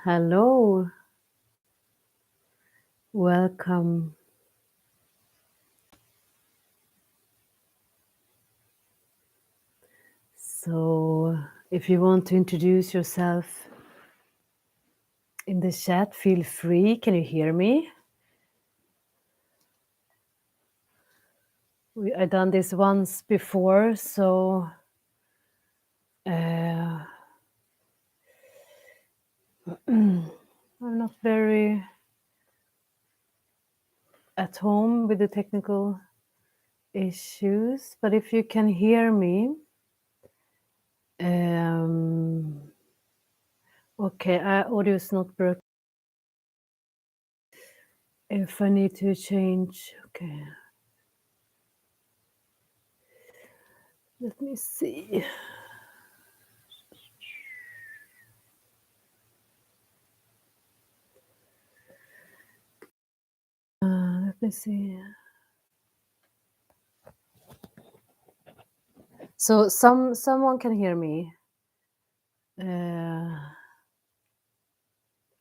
Hello, welcome. So, if you want to introduce yourself in the chat, feel free. Can you hear me? I've done this once before, so I'm not very at home with the technical issues. But if you can hear me, okay, audio is not broken. If I need to change, okay, let me see. Let me see. So someone can hear me.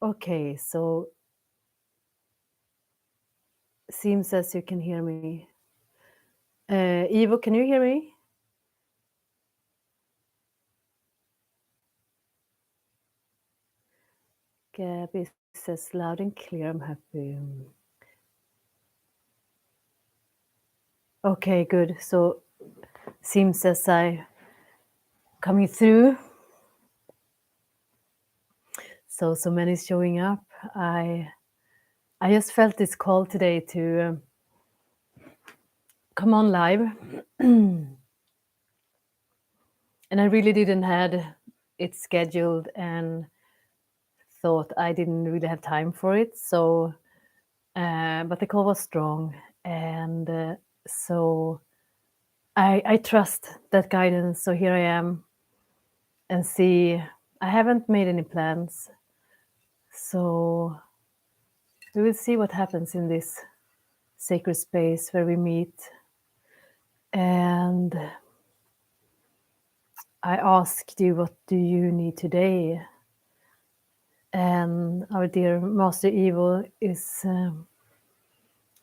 Okay, so seems as you can hear me. Ivo, can you hear me? Gabby says loud and clear. I'm happy. Okay, good. So seems as I coming through. So many showing up. I just felt this call today to come on live, and I really didn't had it scheduled and thought I didn't really have time for it. So, but the call was strong, and so I trust that guidance. So here I am, and see. I haven't made any plans, so we will see what happens in this sacred space where we meet. And I asked you, what do you need today? And our dear Master Evil is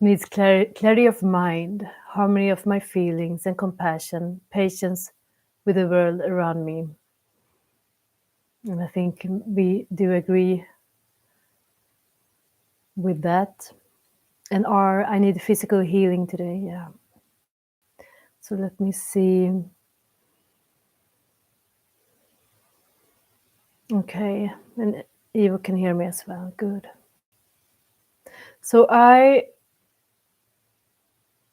needs clarity of mind, harmony of my feelings and compassion, patience with the world around me. And I think we do agree with that. And I need physical healing today, yeah. So let me see. Okay, and Eva can hear me as well, good. So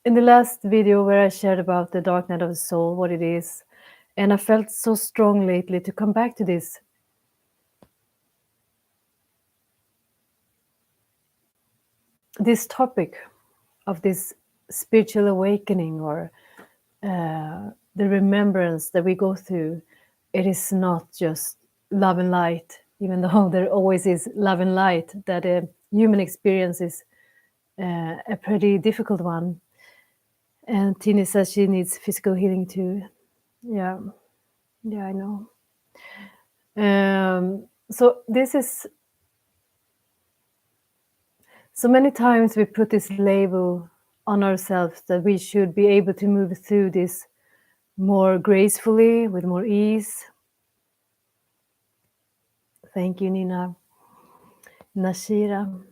in the last video where I shared about the dark night of the soul, what it is, and I felt so strong lately to come back to this topic of this spiritual awakening, or the remembrance that we go through. It is not just love and light, even though there always is love and light, that a human experience is a pretty difficult one. And Tini says she needs physical healing too. Yeah, I know. So this is, so many times we put this label on ourselves that we should be able to move through this more gracefully, with more ease. Thank you, Nina. Nashira.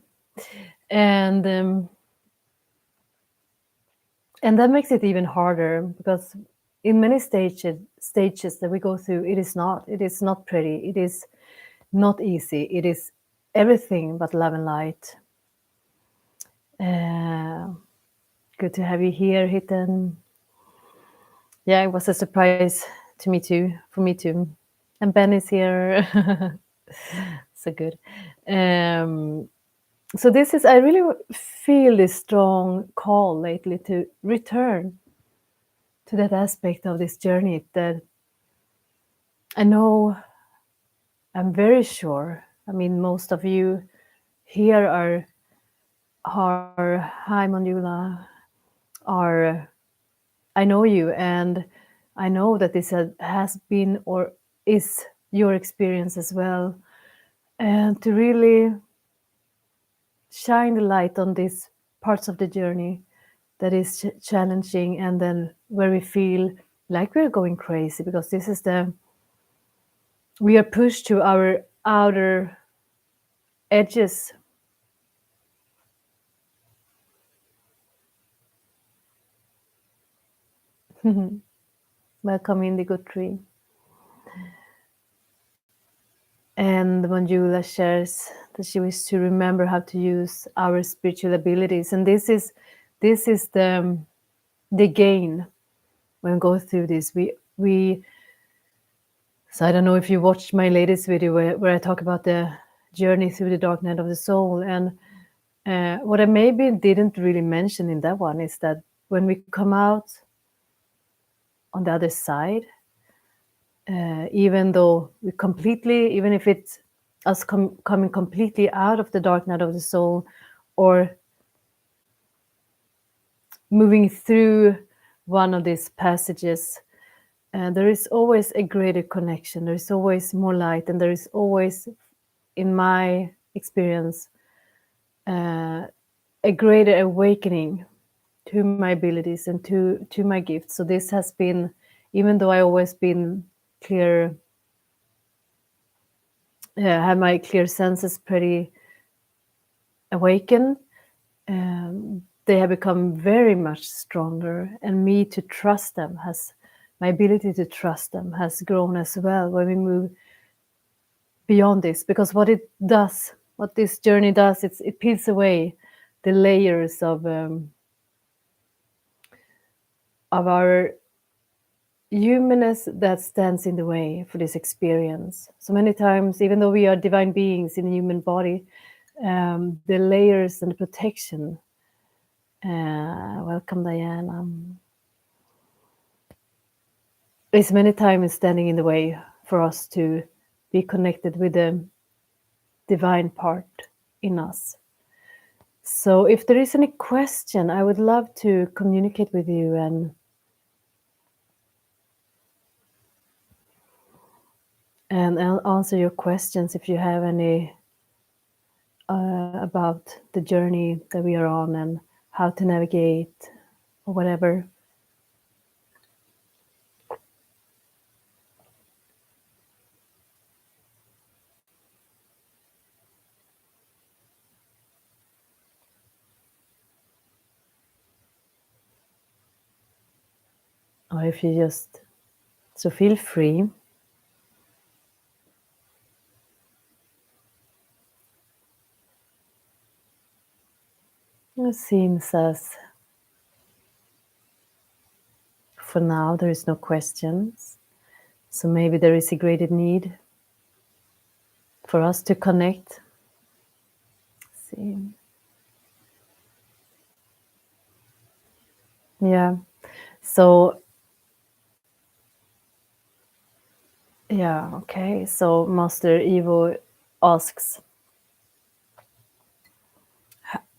And that makes it even harder, because in many stages that we go through, it is not pretty, it is not easy, it is everything but love and light. Good to have you here, Hitten. Yeah, it was a surprise to me too, for me too. And Ben is here. So good. So this is, I really feel this strong call lately to return to that aspect of this journey that I know, I'm very sure, I mean, most of you here are hi Monula, are, I know you, and I know that this has been or is your experience as well. and to really shine the light on these parts of the journey that is challenging, and then where we feel like we're going crazy, because this is the we are pushed to our outer edges. Welcome, Indigo Tree. And Manjula shares that she wishes to remember how to use our spiritual abilities, and this is the gain when we go through this. We So I don't know if you watched my latest video where I talk about the journey through the dark night of the soul, and what I maybe didn't really mention in that one is that when we come out on the other side, even though we completely, even if it's us coming completely out of the dark night of the soul, or moving through one of these passages, there is always a greater connection. There is always more light, and there is always, in my experience, a greater awakening to my abilities and to my gifts. So this has been, even though I always been clear, have my clear senses pretty awakened, they have become very much stronger, and me to trust them has, my ability to trust them has grown as well when we move beyond this. Because what it does, what this journey does, it peels away the layers of our humanness that stands in the way for this experience. So many times, even though we are divine beings in a human body, the layers and the protection, welcome Diana, is many times standing in the way for us to be connected with the divine part in us. So if there is any question, I would love to communicate with you and I'll answer your questions if you have any about the journey that we are on and how to navigate or whatever. Or if you just, so feel free. It seems as for now there is no questions. So maybe there is a greater need for us to connect. Let's see. Yeah. So yeah, okay. So Master Evo asks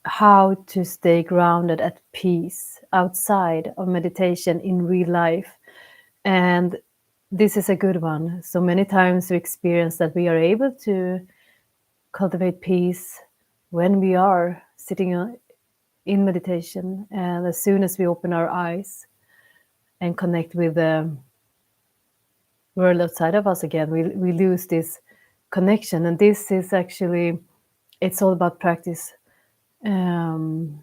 how to stay grounded at peace outside of meditation in real life. And this is a good one. So many times we experience that we are able to cultivate peace when we are sitting in meditation, and as soon as we open our eyes and connect with the world outside of us again, we lose this connection. And this is actually, it's all about practice, and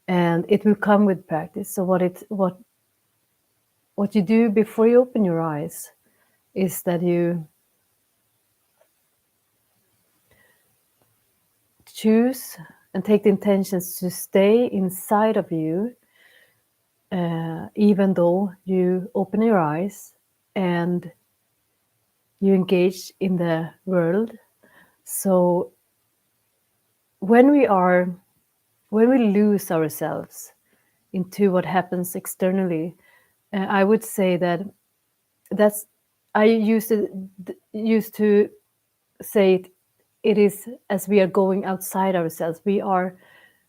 it will come with practice. So what you do before you open your eyes is that you choose and take the intentions to stay inside of you, even though you open your eyes and you engage in the world. So when we lose ourselves into what happens externally, I would say that's, I used to say it is as we are going outside ourselves. We are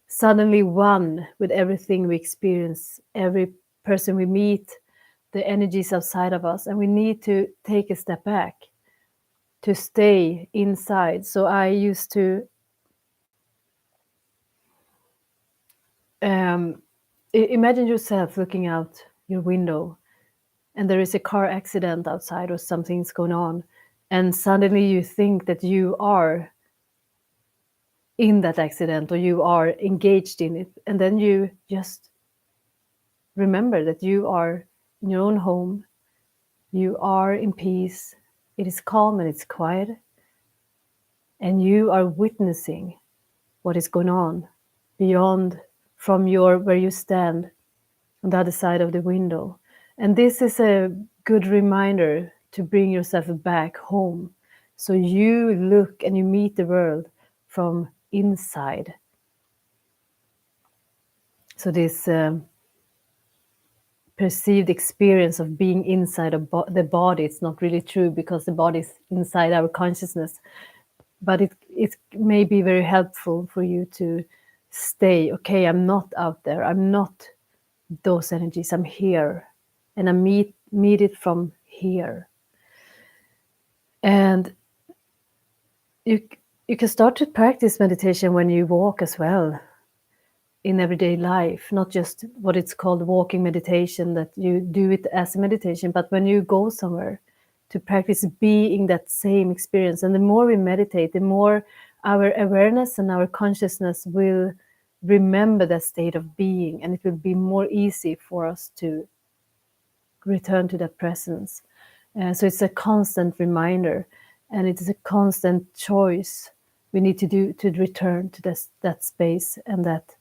suddenly one with everything we experience, every person we meet, the energies outside of us, and we need to take a step back to stay inside. So I used to imagine yourself looking out your window, and there is a car accident outside or something's going on, and suddenly you think that you are in that accident or you are engaged in it, and then you just remember that you are in your own home, you are in peace, it is calm and it's quiet, and you are witnessing what is going on beyond, from your where you stand on the other side of the window. And this is a good reminder to bring yourself back home, so you look and you meet the world from inside. So this perceived experience of being inside the body, it's not really true, because the body is inside our consciousness, but it may be very helpful for you to stay, okay, I'm not out there, I'm not those energies, I'm here, and I meet it from here. And you can start to practice meditation when you walk as well, in everyday life, not just what it's called walking meditation, that you do it as a meditation, but when you go somewhere, to practice being that same experience. And the more we meditate, the more our awareness and our consciousness will remember that state of being, and it will be more easy for us to return to that presence. So it's a constant reminder, and it is a constant choice we need to do to return to that space and that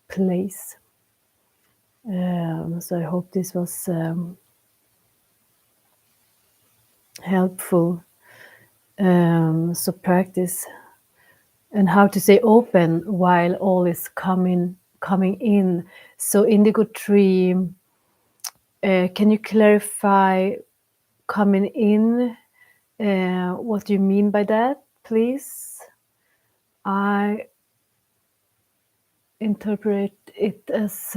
place. So I hope this was helpful. So practice, and how to stay open while all is coming in. So indigo tree, can you clarify coming in? What do you mean by that, please? I interpret it as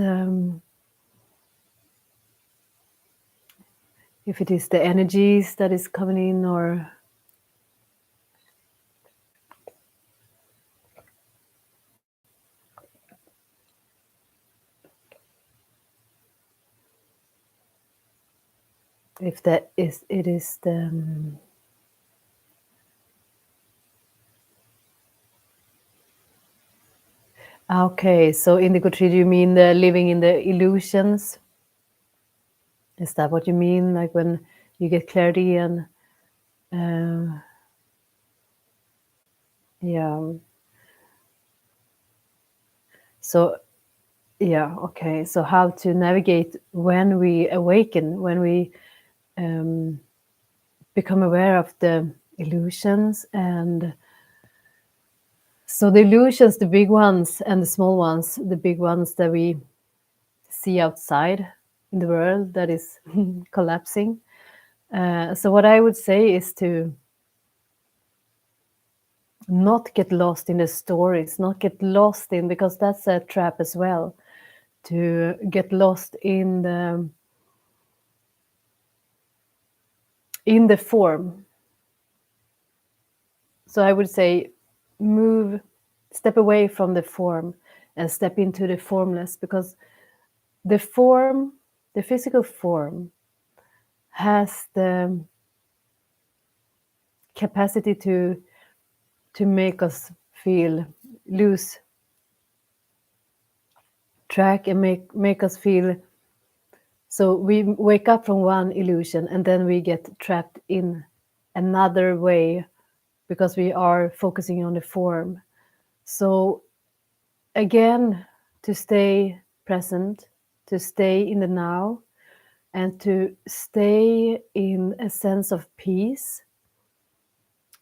if it is the energies that is coming in, or if that is, it is the okay. So indigo tree, do you mean the living in the illusions? Is that what you mean? Like when you get clarity and yeah. So yeah, okay. So how to navigate when we awaken, when we become aware of the illusions. And so the illusions, the big ones and the small ones, the big ones that we see outside in the world that is collapsing. So what I would say is to not get lost in the stories, not get lost in, because that's a trap as well, to get lost in the form. So I would say step away from the form and step into the formless, because the form, the physical form, has the capacity to make us lose track and make us feel. So we wake up from one illusion and then we get trapped in another way because we are focusing on the form. So again, to stay present, to stay in the now, and to stay in a sense of peace,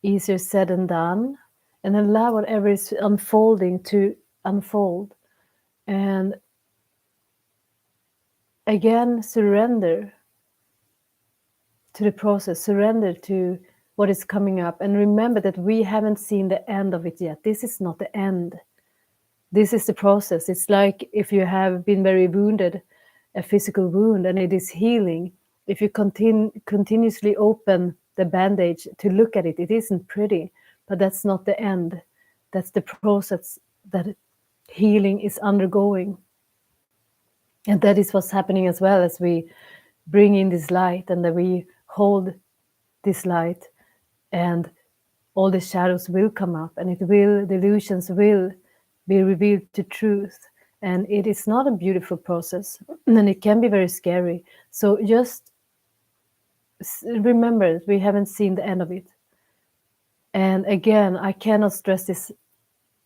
easier said than done, and allow whatever is unfolding to unfold. And again, surrender to the process, surrender to what is coming up, and remember that we haven't seen the end of it yet. This is not the end. This is the process. It's like if you have been very wounded, a physical wound, and it is healing. If you continuously open the bandage, to look at it. It isn't pretty, but that's not the end. That's the process that healing is undergoing. And that is what's happening as well, as we bring in this light and that we hold this light, and all the shadows will come up, and the illusions will be revealed to truth. And it is not a beautiful process, and it can be very scary. So just remember that we haven't seen the end of it. And again, I cannot stress this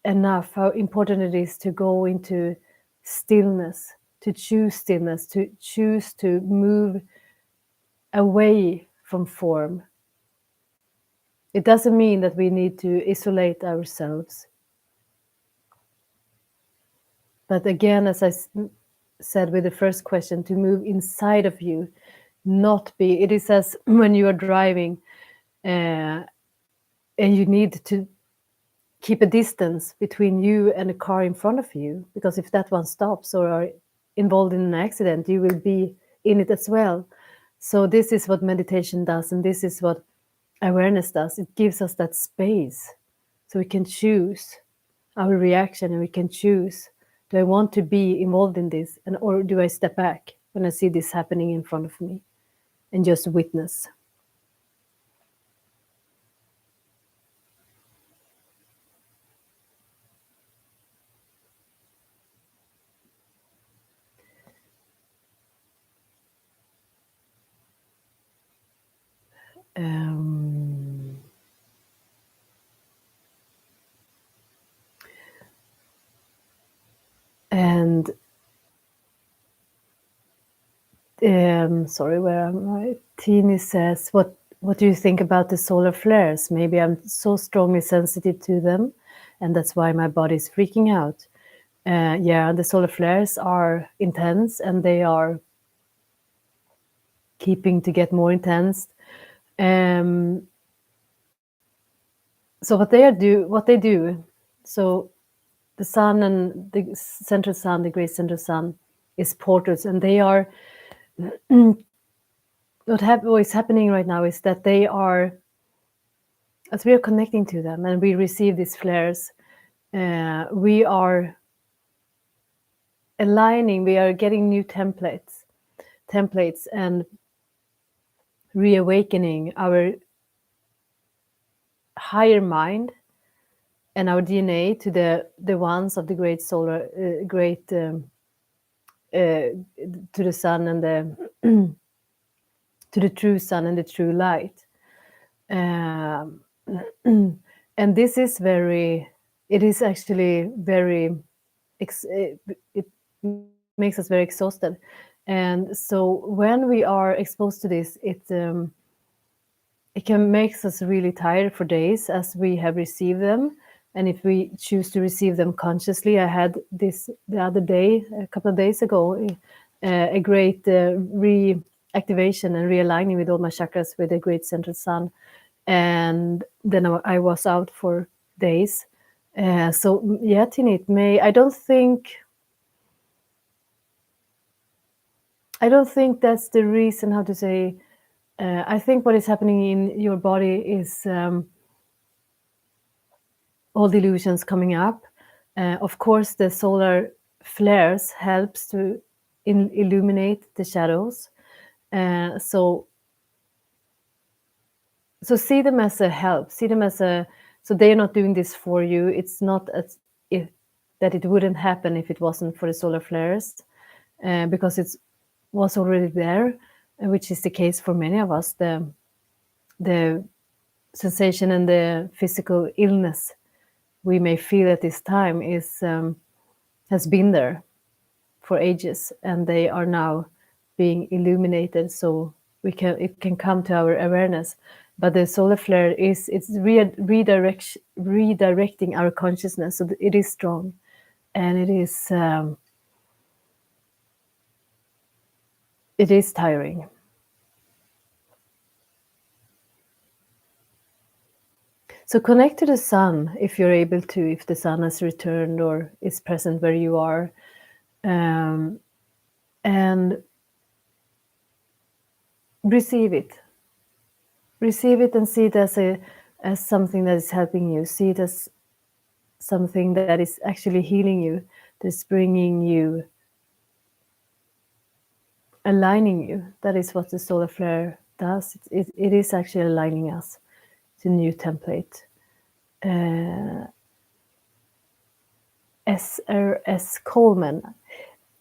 enough, how important it is to go into stillness, to choose to move away from form. It doesn't mean that we need to isolate ourselves. But again, as I said with the first question, to move inside of you, not be. It is as when you are driving and you need to keep a distance between you and the car in front of you, because if that one stops or are involved in an accident, you will be in it as well. So this is what meditation does, and this is what awareness does. It gives us that space so we can choose our reaction, and we can choose, do I want to be involved in this, and or do I step back when I see this happening in front of me and just witness. And sorry, where am I? Tini says, what do you think about the solar flares? Maybe I'm so strongly sensitive to them, and that's why my body is freaking out. Yeah, the solar flares are intense, and they are keeping to get more intense. So what they do. So the sun and the central sun, the great central sun, is portals, and they are. What is happening right now is that they are, as we are connecting to them and we receive these flares, we are aligning, we are getting new templates and reawakening our higher mind and our DNA to the ones of the great solar, to the sun and the to the true sun and the true light. And this is it is actually very, it makes us very exhausted. And so when we are exposed to this, it can make us really tired for days as we have received them. And if we choose to receive them consciously, I had this the other day, a couple of days ago, a great reactivation and realigning with all my chakras with the great central sun. And then I was out for days. So yeah, Tini, it may, I don't think that's the reason, how to say, I think what is happening in your body is all the illusions coming up. Of course, the solar flares helps to illuminate the shadows. So see them as a help. See them as so they're not doing this for you. It's not as if that it wouldn't happen if it wasn't for the solar flares, because it was already there, which is the case for many of us. The sensation and the physical illness we may feel at this time has been there for ages, and they are now being illuminated, so it can come to our awareness. But the solar flare it's redirecting our consciousness, so it is strong, and it is tiring. So connect to the sun if you're able to, if the sun has returned or is present where you are, and receive it. receive it and see it as something that is helping you. See it as something that is actually healing you, that's bringing you, aligning you. That is what the solar flare does. It is actually aligning us to new template. SRS Coleman,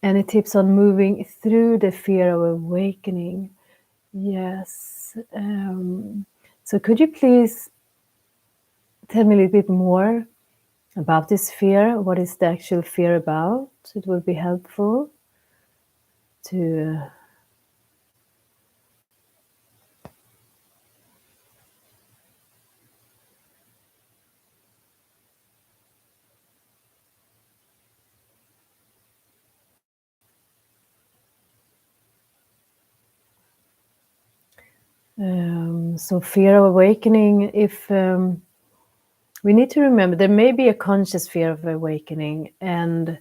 and it tips on moving through the fear of awakening. Yes. So could you please tell me a little bit more about this fear? What is the actual fear about? It would be helpful to so fear of awakening. If we need to remember, there may be a conscious fear of awakening and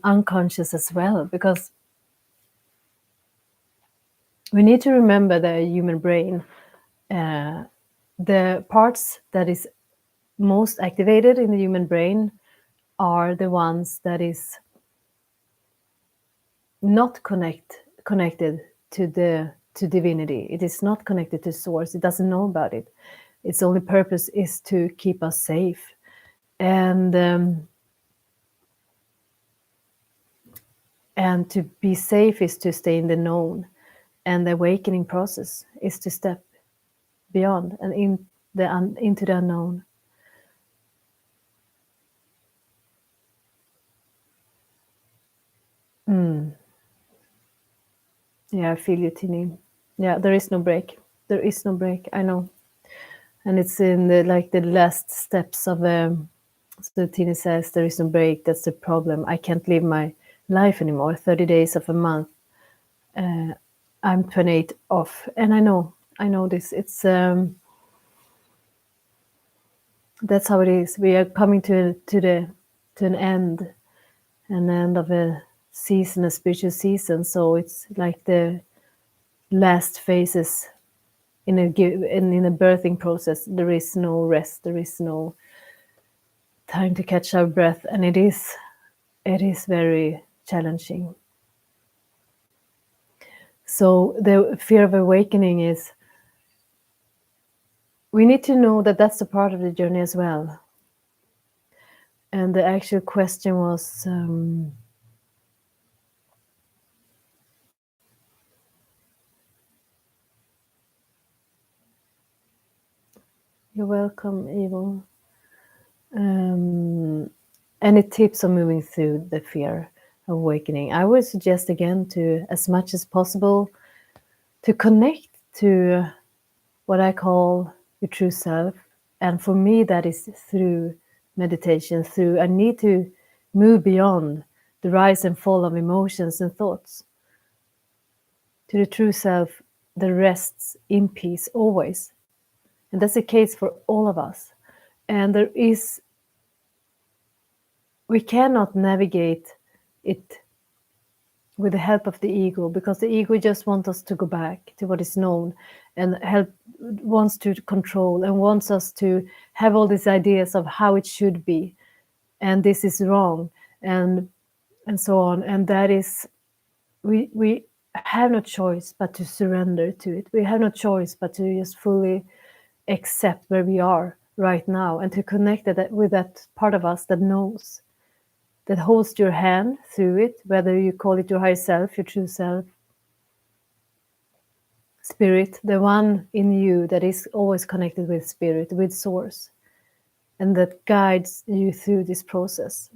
unconscious as well, because we need to remember the human brain. The parts that is most activated in the human brain are the ones that is not connected to divinity. It is not connected to source. It doesn't know about it. Its only purpose is to keep us safe, and to be safe is to stay in the known, and the awakening process is to step beyond and into the unknown. Yeah, I feel you, Tini. Yeah, there is no break. There is no break. I know, and it's in the last steps of. So Tini says there is no break. That's the problem. I can't live my life anymore. 30 days of a month. I'm 28 off, and I know this. It's that's how it is. We are coming to an end of a season, a spiritual season. So it's like the last phases in a birthing process. There is no rest. There is no time to catch our breath, and it is very challenging. So the fear of awakening is, we need to know that that's a part of the journey as well. And the actual question was, you're welcome, Evo. Any tips on moving through the fear of awakening? I would suggest again to, as much as possible, to connect to what I call your true self. And for me, that is through meditation, I need to move beyond the rise and fall of emotions and thoughts to the true self that rests in peace always. And that's the case for all of us. And we cannot navigate it with the help of the ego, because the ego just wants us to go back to what is known and wants to control and wants us to have all these ideas of how it should be, and this is wrong, and so on. And that is, we have no choice but to surrender to it. We have no choice but to just fully accept where we are right now, and to connect with that part of us that knows, that holds your hand through it, whether you call it your higher self, your true self, spirit, the one in you that is always connected with spirit, with source, and that guides you through this process,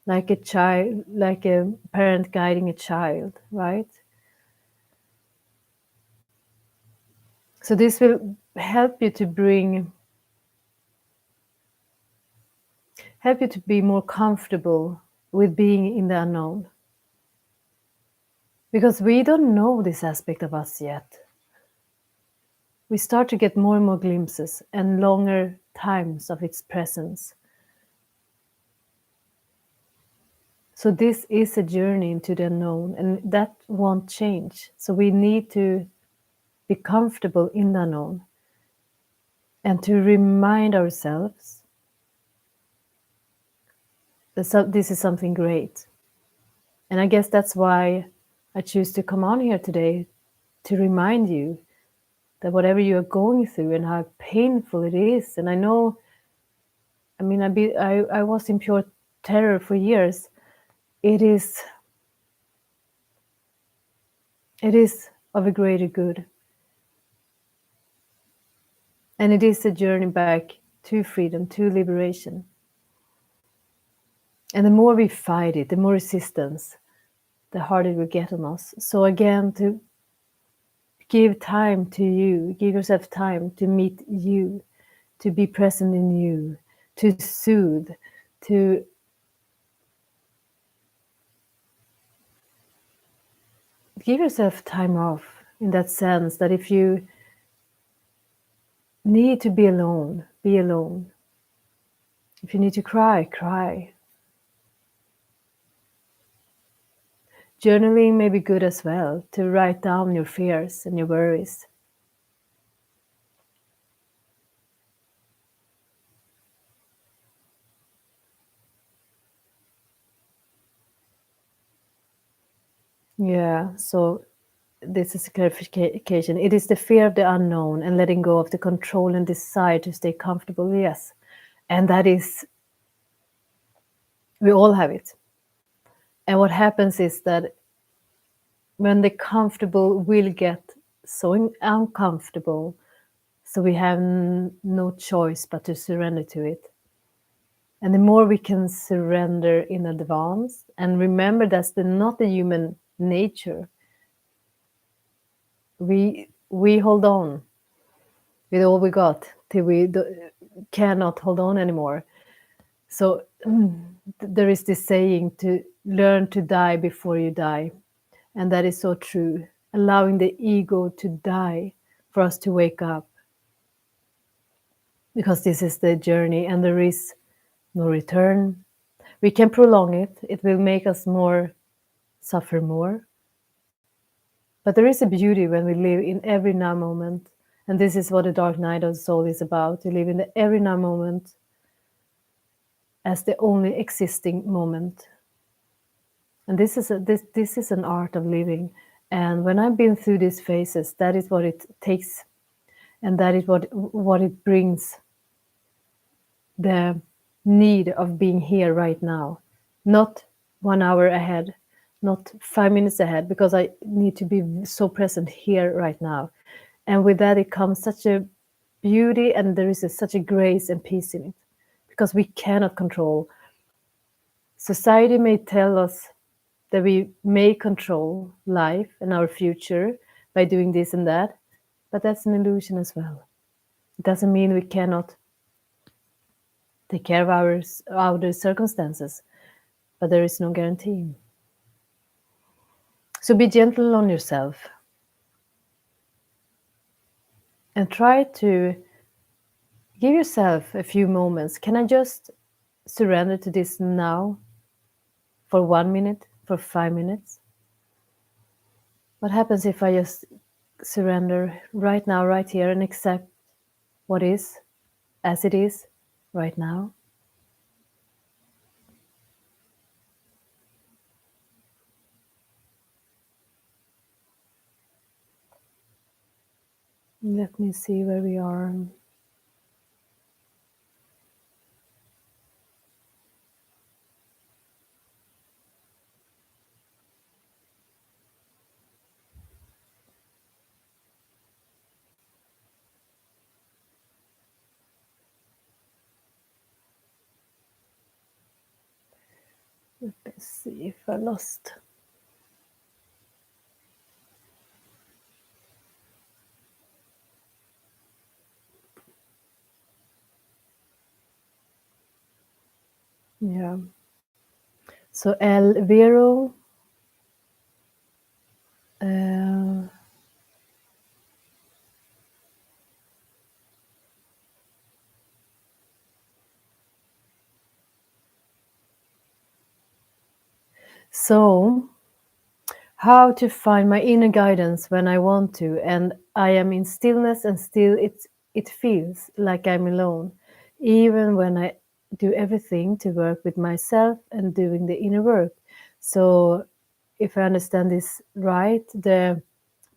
like a child, like a parent guiding a child, right? So this will help you to be more comfortable with being in the unknown, because we don't know this aspect of us yet. We start to get more and more glimpses and longer times of its presence. So this is a journey into the unknown, and that won't change. So we need to be comfortable in the unknown, and to remind ourselves that this is something great. And I guess that's why I choose to come on here today, to remind you that whatever you are going through and how painful it is, and I know, I mean, I was in pure terror for years. It is of a greater good, and it is a journey back to freedom, to liberation. And the more we fight it, the more resistance, the harder it will get on us. So again, to give time to you, give yourself time to meet you, to be present in you, to soothe, to give yourself time off, in that sense that if you need to be alone, be alone. If you need to cry, cry. Journaling may be good as well, to write down your fears and your worries. Yeah, so this is a clarification. It is the fear of the unknown and letting go of the control and desire to stay comfortable. Yes. And that is, we all have it. And what happens is that when the comfortable will get so uncomfortable, so we have no choice but to surrender to it. And the more we can surrender in advance, and remember that's not the human nature. We hold on with all we got till we cannot hold on anymore. So there is this saying to learn to die before you die. And that is so true. Allowing the ego to die for us to wake up. Because this is the journey and there is no return. We can prolong it. It will make us suffer more. But there is a beauty when we live in every now moment. And this is what the dark night of the soul is about. To live in the every now moment as the only existing moment. And this is an art of living. And when I've been through these phases, that is what it takes. And that is what it brings. The need of being here right now. Not 1 hour ahead, not 5 minutes ahead, because I need to be so present here right now. And with that, it comes such a beauty, and there is such a grace and peace in it, because we cannot control. Society may tell us that we may control life and our future by doing this and that, but that's an illusion as well. It doesn't mean we cannot take care of our circumstances, but there is no guarantee. So be gentle on yourself and try to give yourself a few moments. Can I just surrender to this now for 1 minute, for 5 minutes? What happens if I just surrender right now, right here, and accept what is as it is right now? Let me see where we are. Let me see if I lost. Yeah. So Elviro, uh, so how to find my inner guidance when I want to, and I am in stillness, and still it feels like I'm alone, even when I do everything to work with myself and doing the inner work. So, if I understand this right, the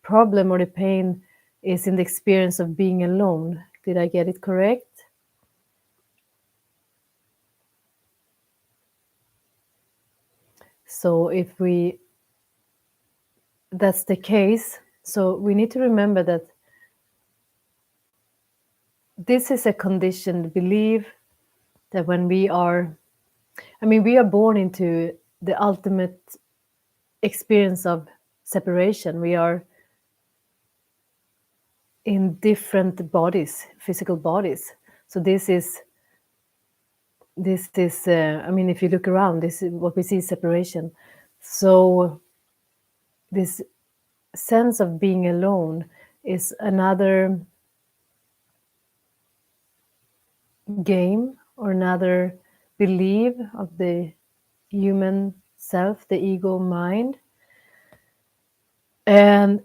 problem or the pain is in the experience of being alone. Did I get it correct? So, if we that's the case, so we need to remember that this is a conditioned belief that when we are, I mean, we are born into the ultimate experience of separation. We are in different bodies, physical bodies. So I mean, if you look around, this is what we see is separation. So this sense of being alone is another game or another belief of the human self, the ego mind. And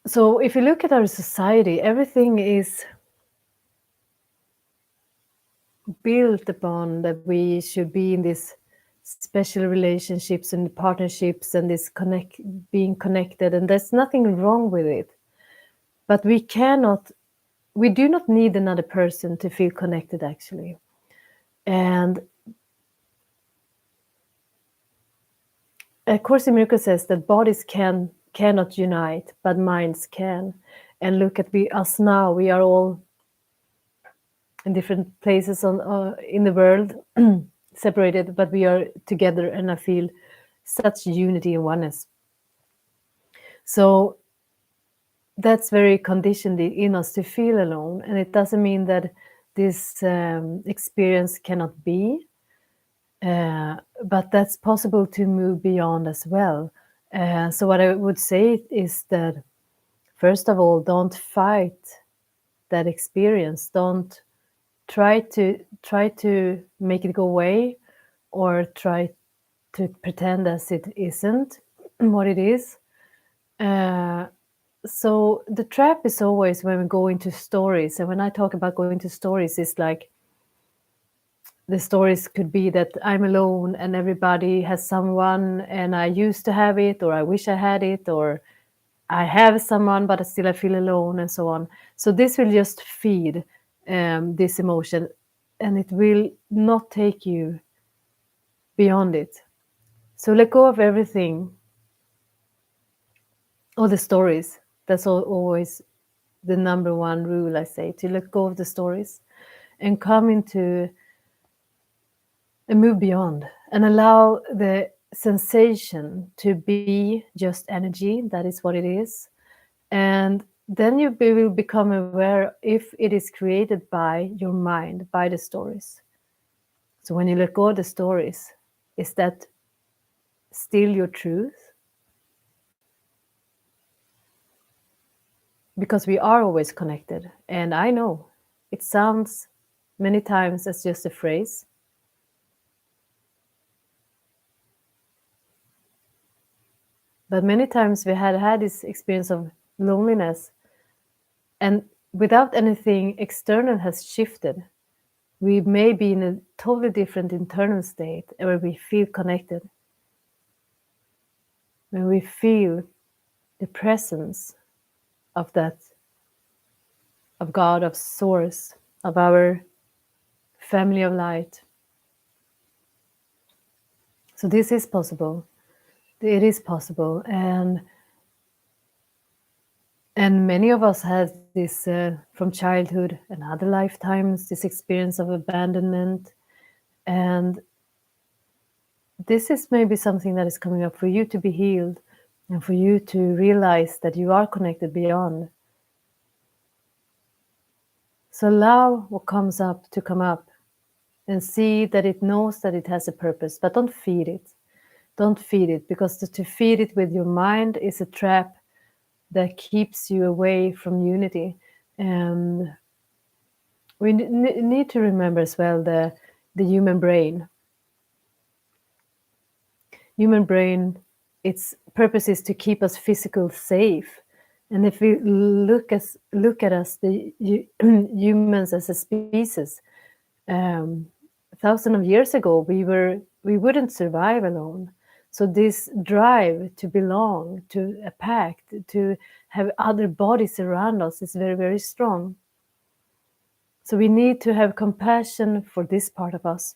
so if you look at our society, everything is built upon that we should be in these special relationships and partnerships and this being connected, and there's nothing wrong with it. But we do not need another person to feel connected actually. And A Course in Miracles says that bodies cannot unite, but minds can. And look at us now. We are all in different places in the world, separated, but we are together, and I feel such unity and oneness. So that's very conditioned in us to feel alone, and it doesn't mean that this experience cannot be. But that's possible to move beyond as well. So what I would say is that, first of all, don't fight that experience. Don't try to make it go away, or try to pretend as it isn't what it is. So the trap is always when we go into stories, and when I talk about going to stories, it's like the stories could be that I'm alone and everybody has someone, and I used to have it, or I wish I had it, or I have someone but still I feel alone, and so on. So this will just feed this emotion, and it will not take you beyond it. So let go of everything, all the stories. That's always the number one rule, I say, to let go of the stories and come into and move beyond, and allow the sensation to be just energy. That is what it is. And then you will become aware if it is created by your mind, by the stories. So when you let go of the stories, is that still your truth? Because we are always connected. And I know it sounds many times as just a phrase, but many times we had this experience of loneliness, and without anything external has shifted, we may be in a totally different internal state where we feel connected, when we feel the presence of that, of God, of Source, of our family of light. So this is possible. It is possible, and many of us have this from childhood and other lifetimes, this experience of abandonment, and this is maybe something that is coming up for you to be healed, and for you to realize that you are connected beyond. So allow what comes up to come up, and see that it knows that it has a purpose, but don't feed it. Don't feed it, because to feed it with your mind is a trap that keeps you away from unity. And we need to remember as well the human brain. Human brain, its purpose is to keep us physically safe. And if we look at us, the humans as a species, thousands of years ago, we wouldn't survive alone. So this drive to belong to a pack, to have other bodies around us, is very, very strong. So we need to have compassion for this part of us,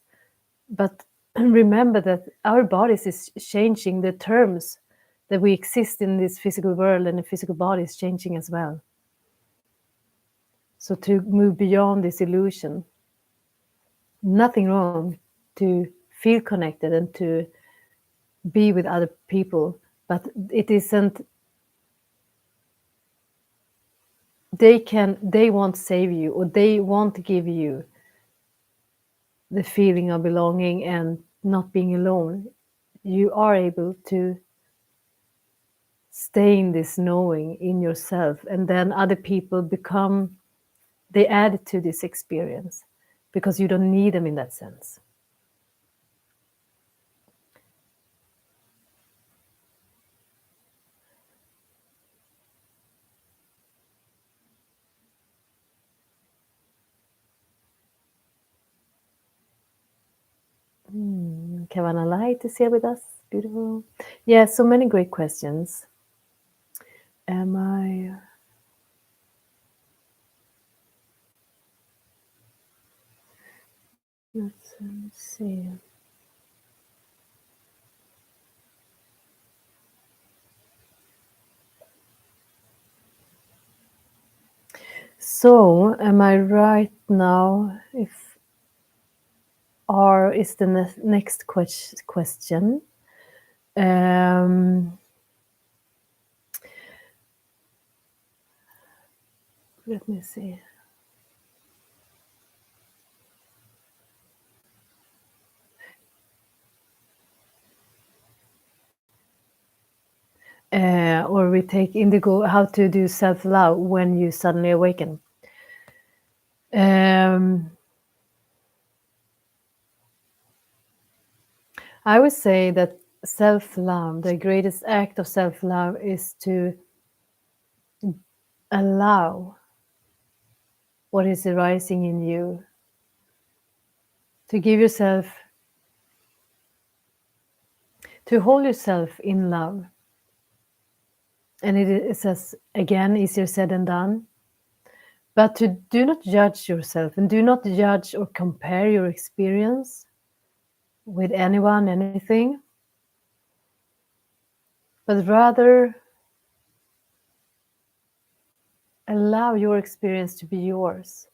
but remember that our bodies is changing. The terms that we exist in this physical world and the physical body is changing as well. So to move beyond this illusion, nothing wrong to feel connected and to be with other people, but it isn't, they won't save you, or they won't give you the feeling of belonging and not being alone. You are able to stay in this knowing in yourself, and then other people they add to this experience because you don't need them in that sense. Kevin Light is here with us. Beautiful. Yeah, so many great questions. Am I... Let's see. So, am I right now? If R is the next question. Let me see. Or we take Indigo, how to do self-love when you suddenly awaken. I would say that self-love, the greatest act of self-love, is to allow what is arising in you, to give yourself, to hold yourself in love. And it is, as again, easier said than done. But to do not judge yourself, and do not judge or compare your experience with anyone, anything, but rather allow your experience to be yours,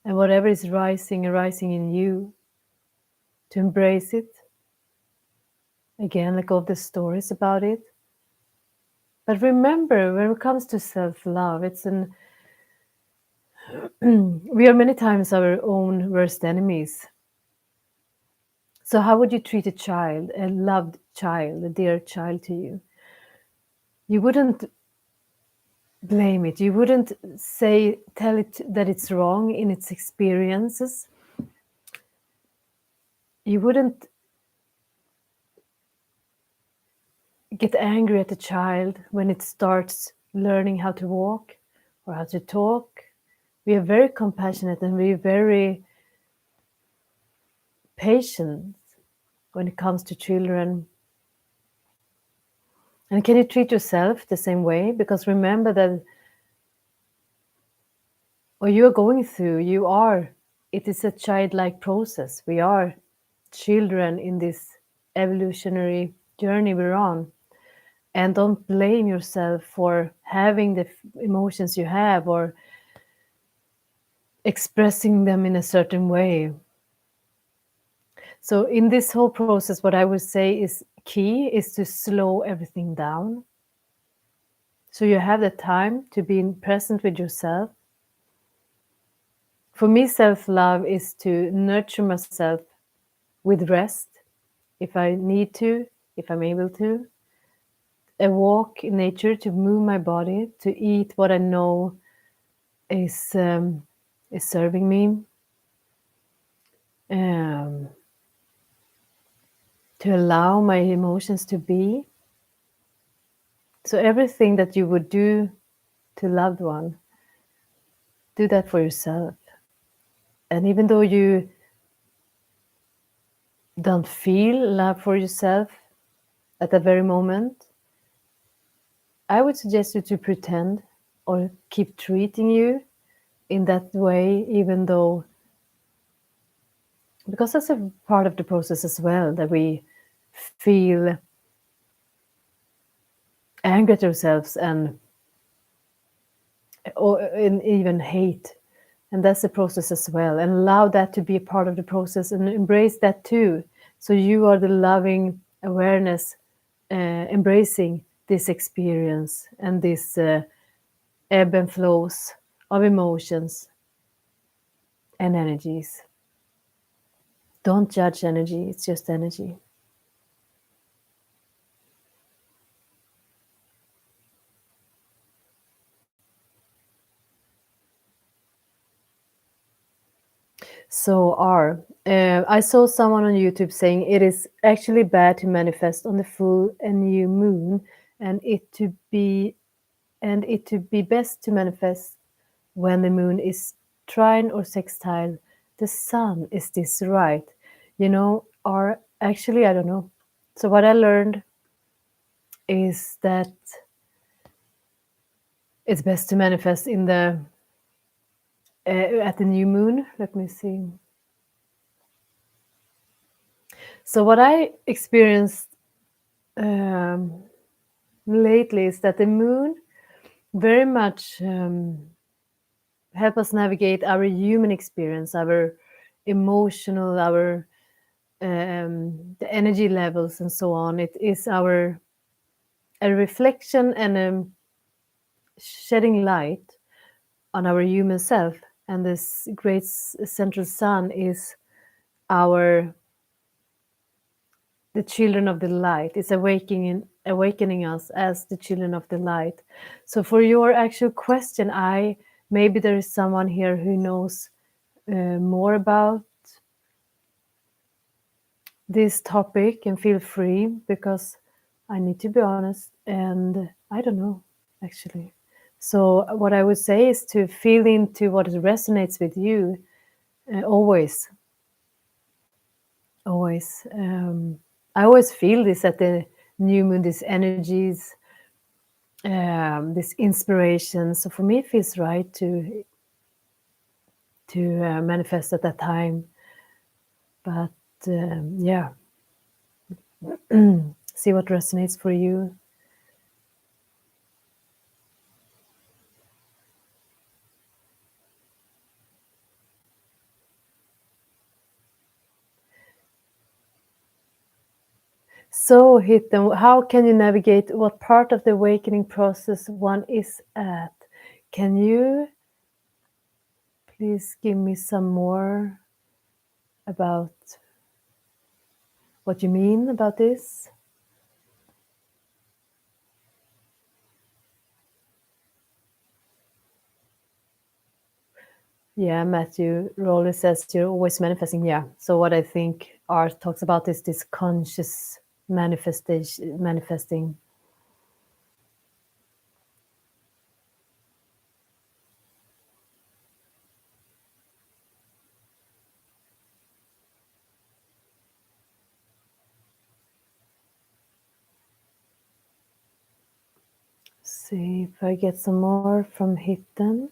and whatever is arising in you, to embrace it. Again, let go of the stories about it. But remember, when it comes to self-love, we are many times our own worst enemies. So how would you treat a child, a loved child, a dear child to you? You wouldn't blame it. You wouldn't tell it that it's wrong in its experiences. You wouldn't get angry at the child when it starts learning how to walk or how to talk. We are very compassionate and we're very patient when it comes to children. And can you treat yourself the same way? Because remember that what you are going through, it is a childlike process. We are children in this evolutionary journey we're on. And don't blame yourself for having the emotions you have or expressing them in a certain way. So in this whole process, what I would say is key is to slow everything down. So you have the time to be present with yourself. For me, self-love is to nurture myself with rest, if I need to, if I'm able to. A walk in nature, to move my body, to eat what I know is serving me. um, to allow my emotions to be. So everything that you would do to loved one, do that for yourself. And even though you don't feel love for yourself at that very moment, I would suggest you to pretend or keep treating you in that way, even though, because that's a part of the process as well, that we feel angry at ourselves and or and even hate. And that's the process as well. And allow that to be a part of the process and embrace that too. So you are the loving awareness, embracing this experience and this ebb and flows of emotions and energies. Don't judge energy, it's just energy. So I saw someone on YouTube saying it is actually bad to manifest on the full and new moon, and it to be best to manifest when the moon is trine or sextile the sun. Is this right? Or actually, I don't know. So what I learned is that it's best to manifest in the at the new moon. Let me see. So what I experienced um, lately is that the moon very much help us navigate our human experience, our emotional, our the energy levels, and so on. It is a reflection and shedding light on our human self, and this great central sun is our the children of the light. It's awakening us as the children of the light. So for your actual question, I maybe there is someone here who knows more about this topic, and feel free, because I need to be honest and I don't know actually. So what I would say is to feel into what resonates with you, always, always. I always feel this at the new moon, these energies, this inspiration. So for me, it feels right to manifest at that time. But yeah, see what resonates for you. So, Hitten, how can you navigate what part of the awakening process one is at? Can you please give me some more about what you mean about this? Yeah, Matthew Rowley says you're always manifesting. Yeah. So what I think art talks about is this conscious manifesting. See if I get some more from Hitten.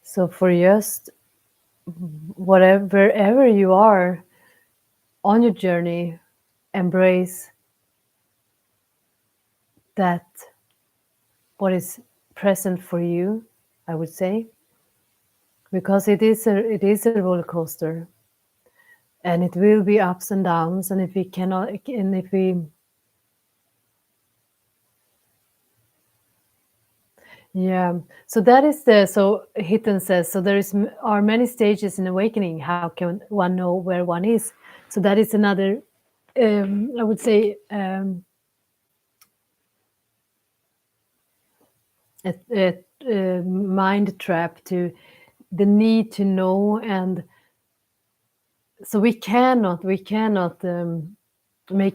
So for just wherever you are on your journey, embrace that what is present for you, I would say, because it is a roller coaster, and it will be ups and downs. And if we Yeah. So that is the so Hitten says so there is are many stages in awakening. How can one know where one is? So that is another I would say a mind trap to the need to know, and so we cannot make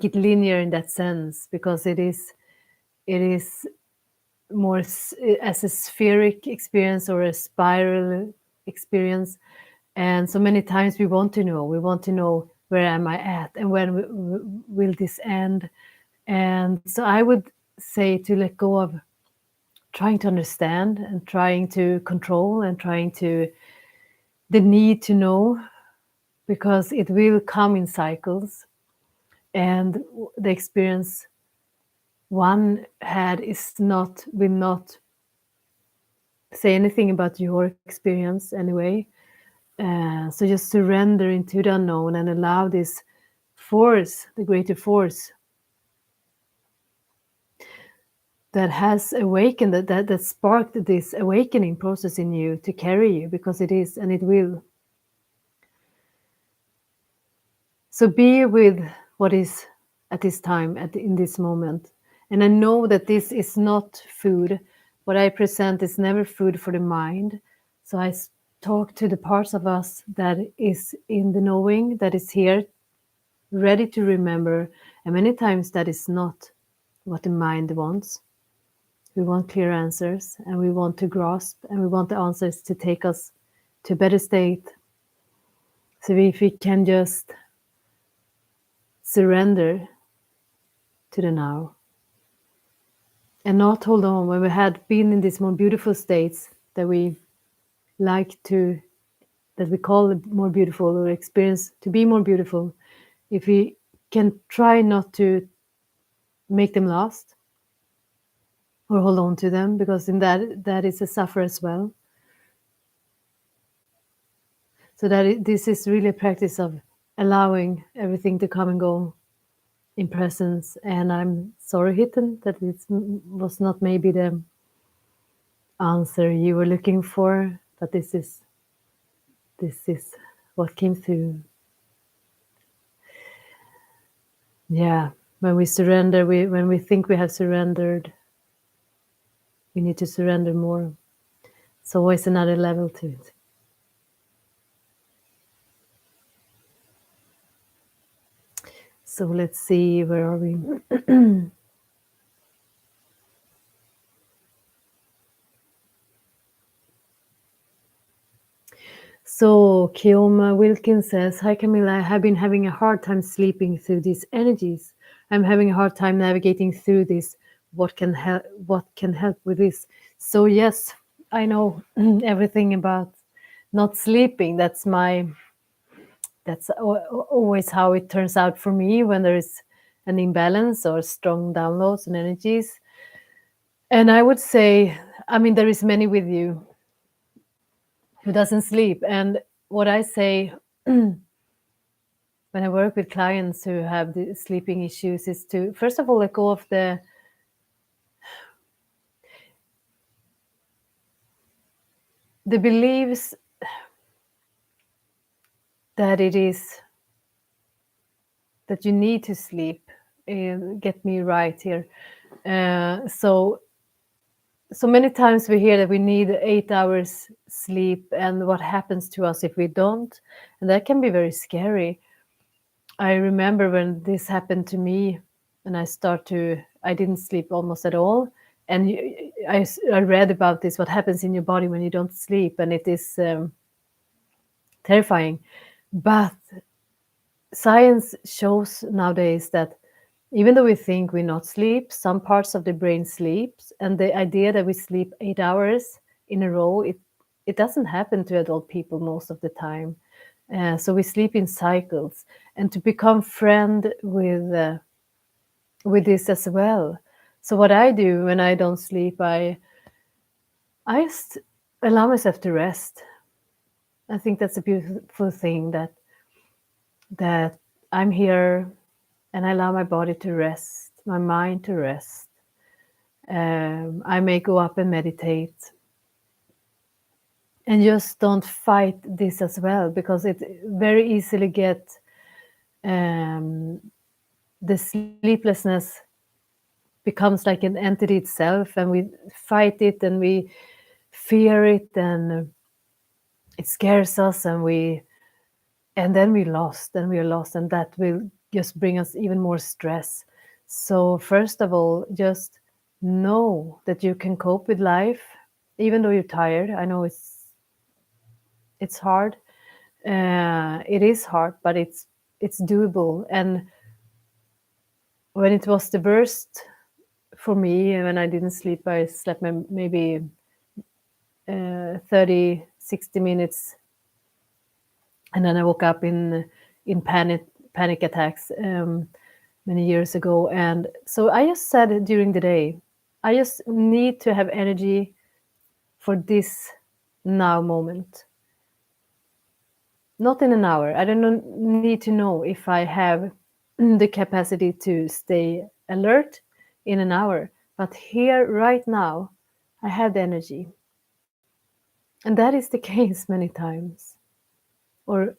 it linear in that sense, because it is more as a spheric experience or a spiral experience. And so many times we want to know where am I at, and when will this end. And so I would say to let go of trying to understand and trying to control and trying to the need to know, because it will come in cycles. And the experience one had is not will not say anything about your experience anyway. So just surrender into the unknown and allow this force, the greater force that has awakened, that sparked this awakening process in you, to carry you, because it is and it will. So be with what is at this time, in this moment. And I know that this is not food. What I present is never food for the mind. So I talk to the parts of us that is in the knowing, that is here, ready to remember. And many times that is not what the mind wants. We want clear answers, and we want to grasp, and we want the answers to take us to a better state. So if we can just surrender to the now and not hold on when we had been in these more beautiful states that we like to, that we call more beautiful or experience to be more beautiful, if we can try not to make them last or hold on to them, because in that is a suffer as well. So that this is really a practice of allowing everything to come and go in presence. And I'm sorry, Hitten, that it was not maybe the answer you were looking for, but this is what came through. Yeah, when we surrender, when we think we have surrendered, we need to surrender more. It's always another level to it. So let's see, where are we? So Kioma Wilkins says, "Hi Camilla, I have been having a hard time sleeping through these energies. I'm having a hard time navigating through this. What can help? What can help with this?" So yes, I know everything about not sleeping. That's always how it turns out for me when there is an imbalance or strong downloads and energies. And I would say, I mean, there is many with you who doesn't sleep. And what I say when I work with clients who have the sleeping issues is to, first of all, let go of the beliefs that it is that you need to sleep. Get me right here. So many times we hear that we need 8 hours sleep, and what happens to us if we don't, and that can be very scary. I remember when this happened to me, and I didn't sleep almost at all. And I read about this, what happens in your body when you don't sleep, and it is terrifying. But science shows nowadays that even though we think we not sleep, some parts of the brain sleeps, and the idea that we sleep 8 hours in a row, it doesn't happen to adult people most of the time. So we sleep in cycles, and to become friend with this as well. So what I do when I don't sleep, I just allow myself to rest. I think that's a beautiful thing, that I'm here and I allow my body to rest, my mind to rest. I may go up and meditate, and just don't fight this as well, because it very easily get um, the sleeplessness becomes like an entity itself, and we fight it and we fear it, and it scares us, and then we are lost, and that will just bring us even more stress. So first of all, just know that you can cope with life even though you're tired. I know it's hard. It is hard, but it's doable. And when it was the worst for me, when I didn't sleep, I slept maybe 30, 60 minutes, and then I woke up in panic attacks many years ago. And so I just said during the day, I just need to have energy for this now moment. Not in an hour. I don't need to know if I have the capacity to stay alert in an hour. But here, right now, I have the energy. And that is the case many times. Or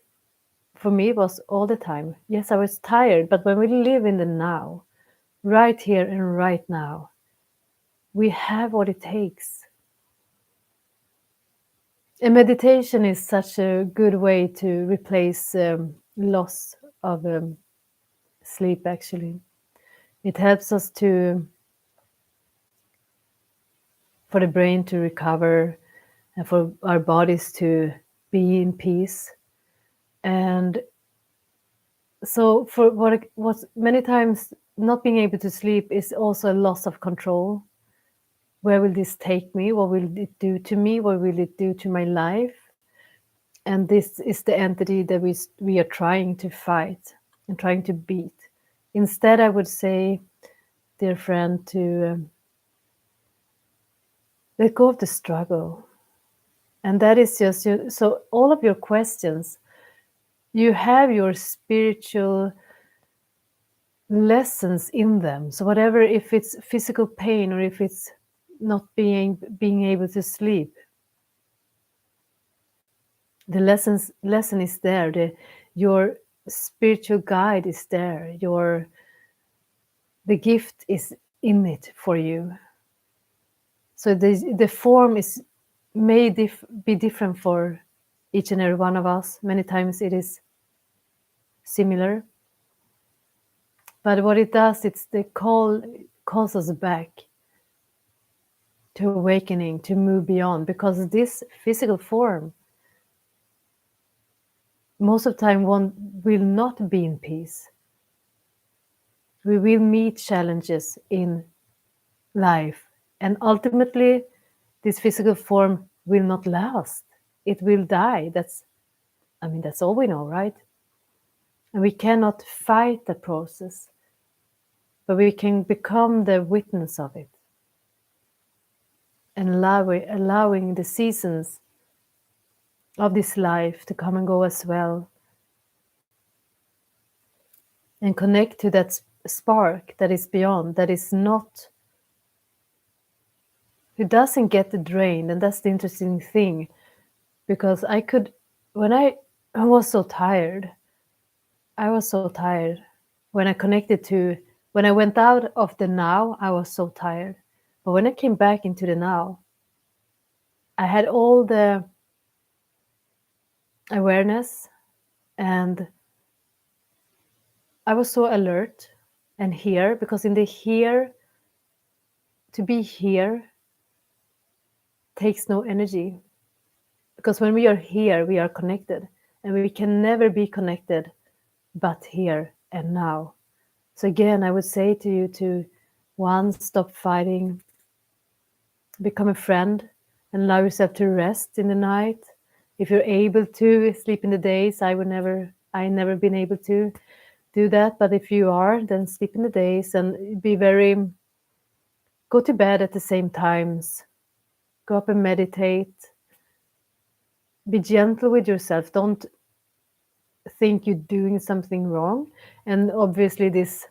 for me, it was all the time. Yes, I was tired, but when we live in the now, right here and right now, we have what it takes. And meditation is such a good way to replace loss of sleep, actually. It helps us for the brain to recover and for our bodies to be in peace. And so for what's many times not being able to sleep is also a loss of control. Where will this take me? What will it do to me? What will it do to my life? And this is the entity that we are trying to fight and trying to beat. Instead, I would say, dear friend, to let go of the struggle. And that is just so all of your questions, you have your spiritual lessons in them. So whatever, if it's physical pain or if it's not being able to sleep, the lesson is there. Your spiritual guide is there. The gift is in it for you. So the form is may be different for each and every one of us. Many times it is similar, but what it does, it's the calls us back to awakening, to move beyond, because this physical form most of the time one will not be in peace. We will meet challenges in life, and ultimately this physical form will not last. It will die. That's all we know, right? And we cannot fight the process, but we can become the witness of it, and allowing the seasons of this life to come and go as well, and connect to that spark that is beyond, that is not, who doesn't get drained. And that's the interesting thing, because when I was so tired, when I connected to, when I went out of the now, I was so tired. But when I came back into the now, I had all the awareness, and I was so alert and here, because in the here, to be here takes no energy. Because when we are here, we are connected, and we can never be connected but here and now. So again, I would say to you to, one, stop fighting, become a friend, and allow yourself to rest in the night. If you're able to sleep in the days, I never been able to do that. But if you are, then sleep in the days, and go to bed at the same times. Go up and meditate. Be gentle with yourself. Don't think you're doing something wrong. And obviously this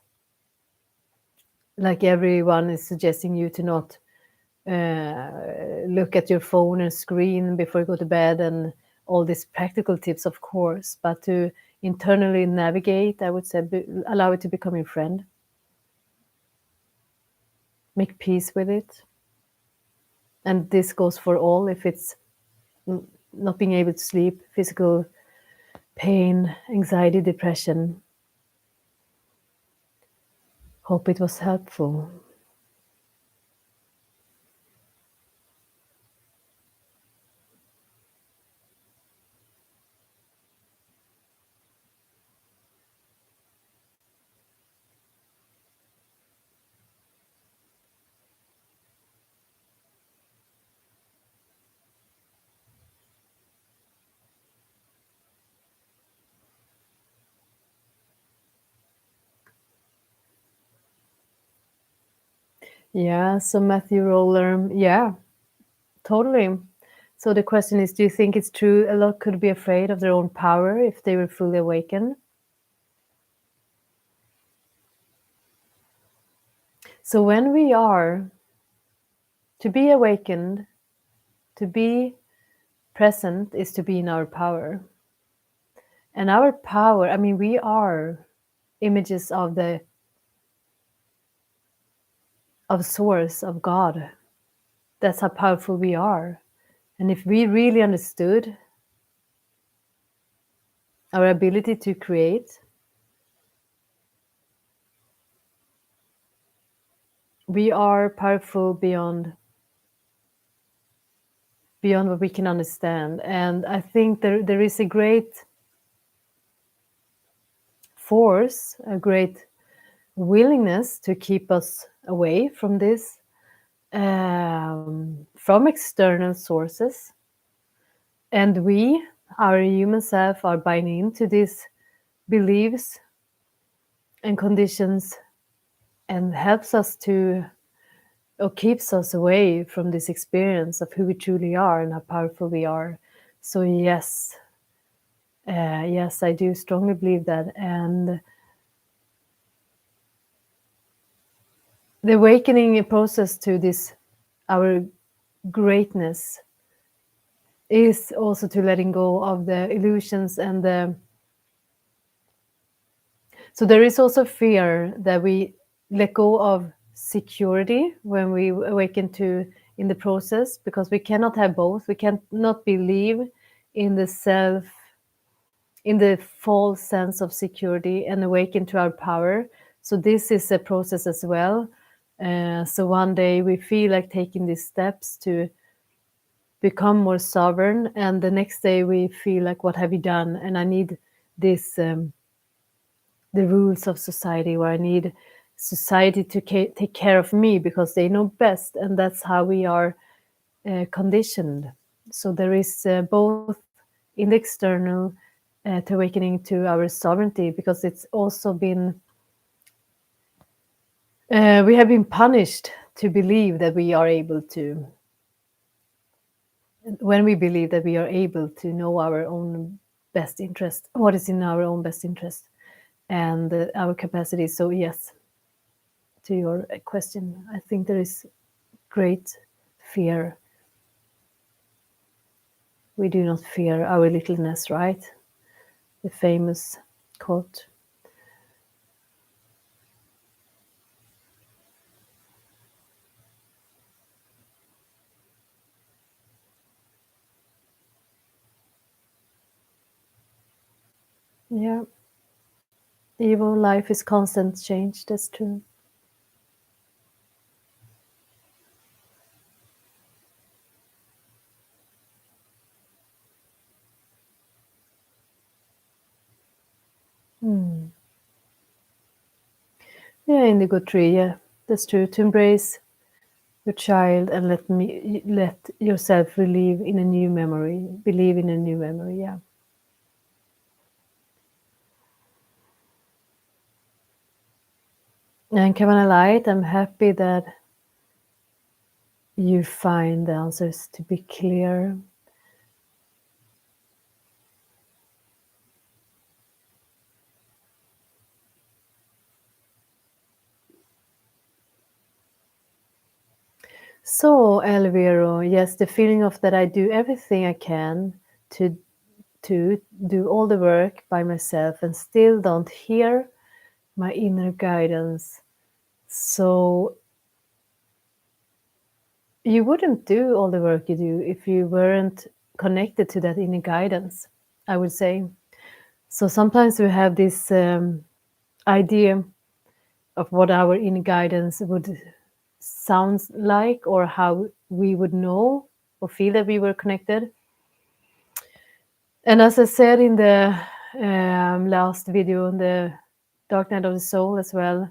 like everyone is suggesting you to not look at your phone and screen before you go to bed, and all these practical tips, of course, but to internally navigate, I would say, allow it to become your friend. Make peace with it. And this goes for all. If it's not being able to sleep, physical pain, anxiety, depression, hope it was helpful. Yeah, so Matthew Roller, yeah, totally. So the question is, do you think it's true a lot could be afraid of their own power if they were fully awakened? So when we are to be awakened, to be present is to be in our power. And our power, I mean, we are images of the of source, of God. That's how powerful we are. And if we really understood our ability to create, we are powerful beyond what we can understand. And I think there is a great force, a great willingness to keep us away from this, from external sources. And we, our human self, are buying into these beliefs and conditions, and helps us to, or keeps us away from this experience of who we truly are and how powerful we are. So yes, yes, I do strongly believe that. And the awakening process to this, our greatness, is also to letting go of the illusions and the. So there is also fear that we let go of security when we awaken to in the process, because we cannot have both. We cannot believe in the self, in the false sense of security, and awaken to our power. So this is a process as well. So one day we feel like taking these steps to become more sovereign, and the next day we feel like, what have you done? And I need this, the rules of society, where I need society to take care of me because they know best, and that's how we are conditioned. So there is both in the external, to awakening to our sovereignty, because it's also been, we have been punished to believe that we are able to, when we believe that we are able to know our own best interest, what is in our own best interest, and our capacity. So yes, to your question, I think there is great fear. We do not fear our littleness, right? The famous quote. Yeah, evil life is constant change. That's true. Hmm. Yeah, indigo tree. Yeah, that's true. To embrace your child and let yourself believe in a new memory. Believe in a new memory. Yeah. And Kevin Light, I'm happy that you find the answers to be clear. So, Elviro, yes, the feeling of that I do everything I can to do all the work by myself and still don't hear my inner guidance. So you wouldn't do all the work you do if you weren't connected to that inner guidance, I would say. So sometimes we have this idea of what our inner guidance would sound like, or how we would know or feel that we were connected. And as I said in the last video, the dark night of the soul as well,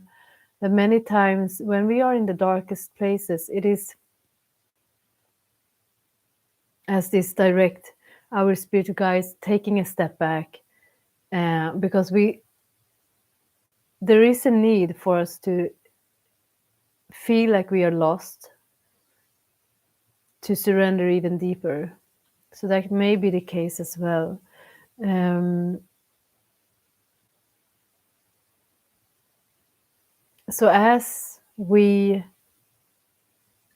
that many times when we are in the darkest places, it is as this direct our spiritual guides taking a step back, because there is a need for us to feel like we are lost, to surrender even deeper. So that may be the case as well. Um, so as we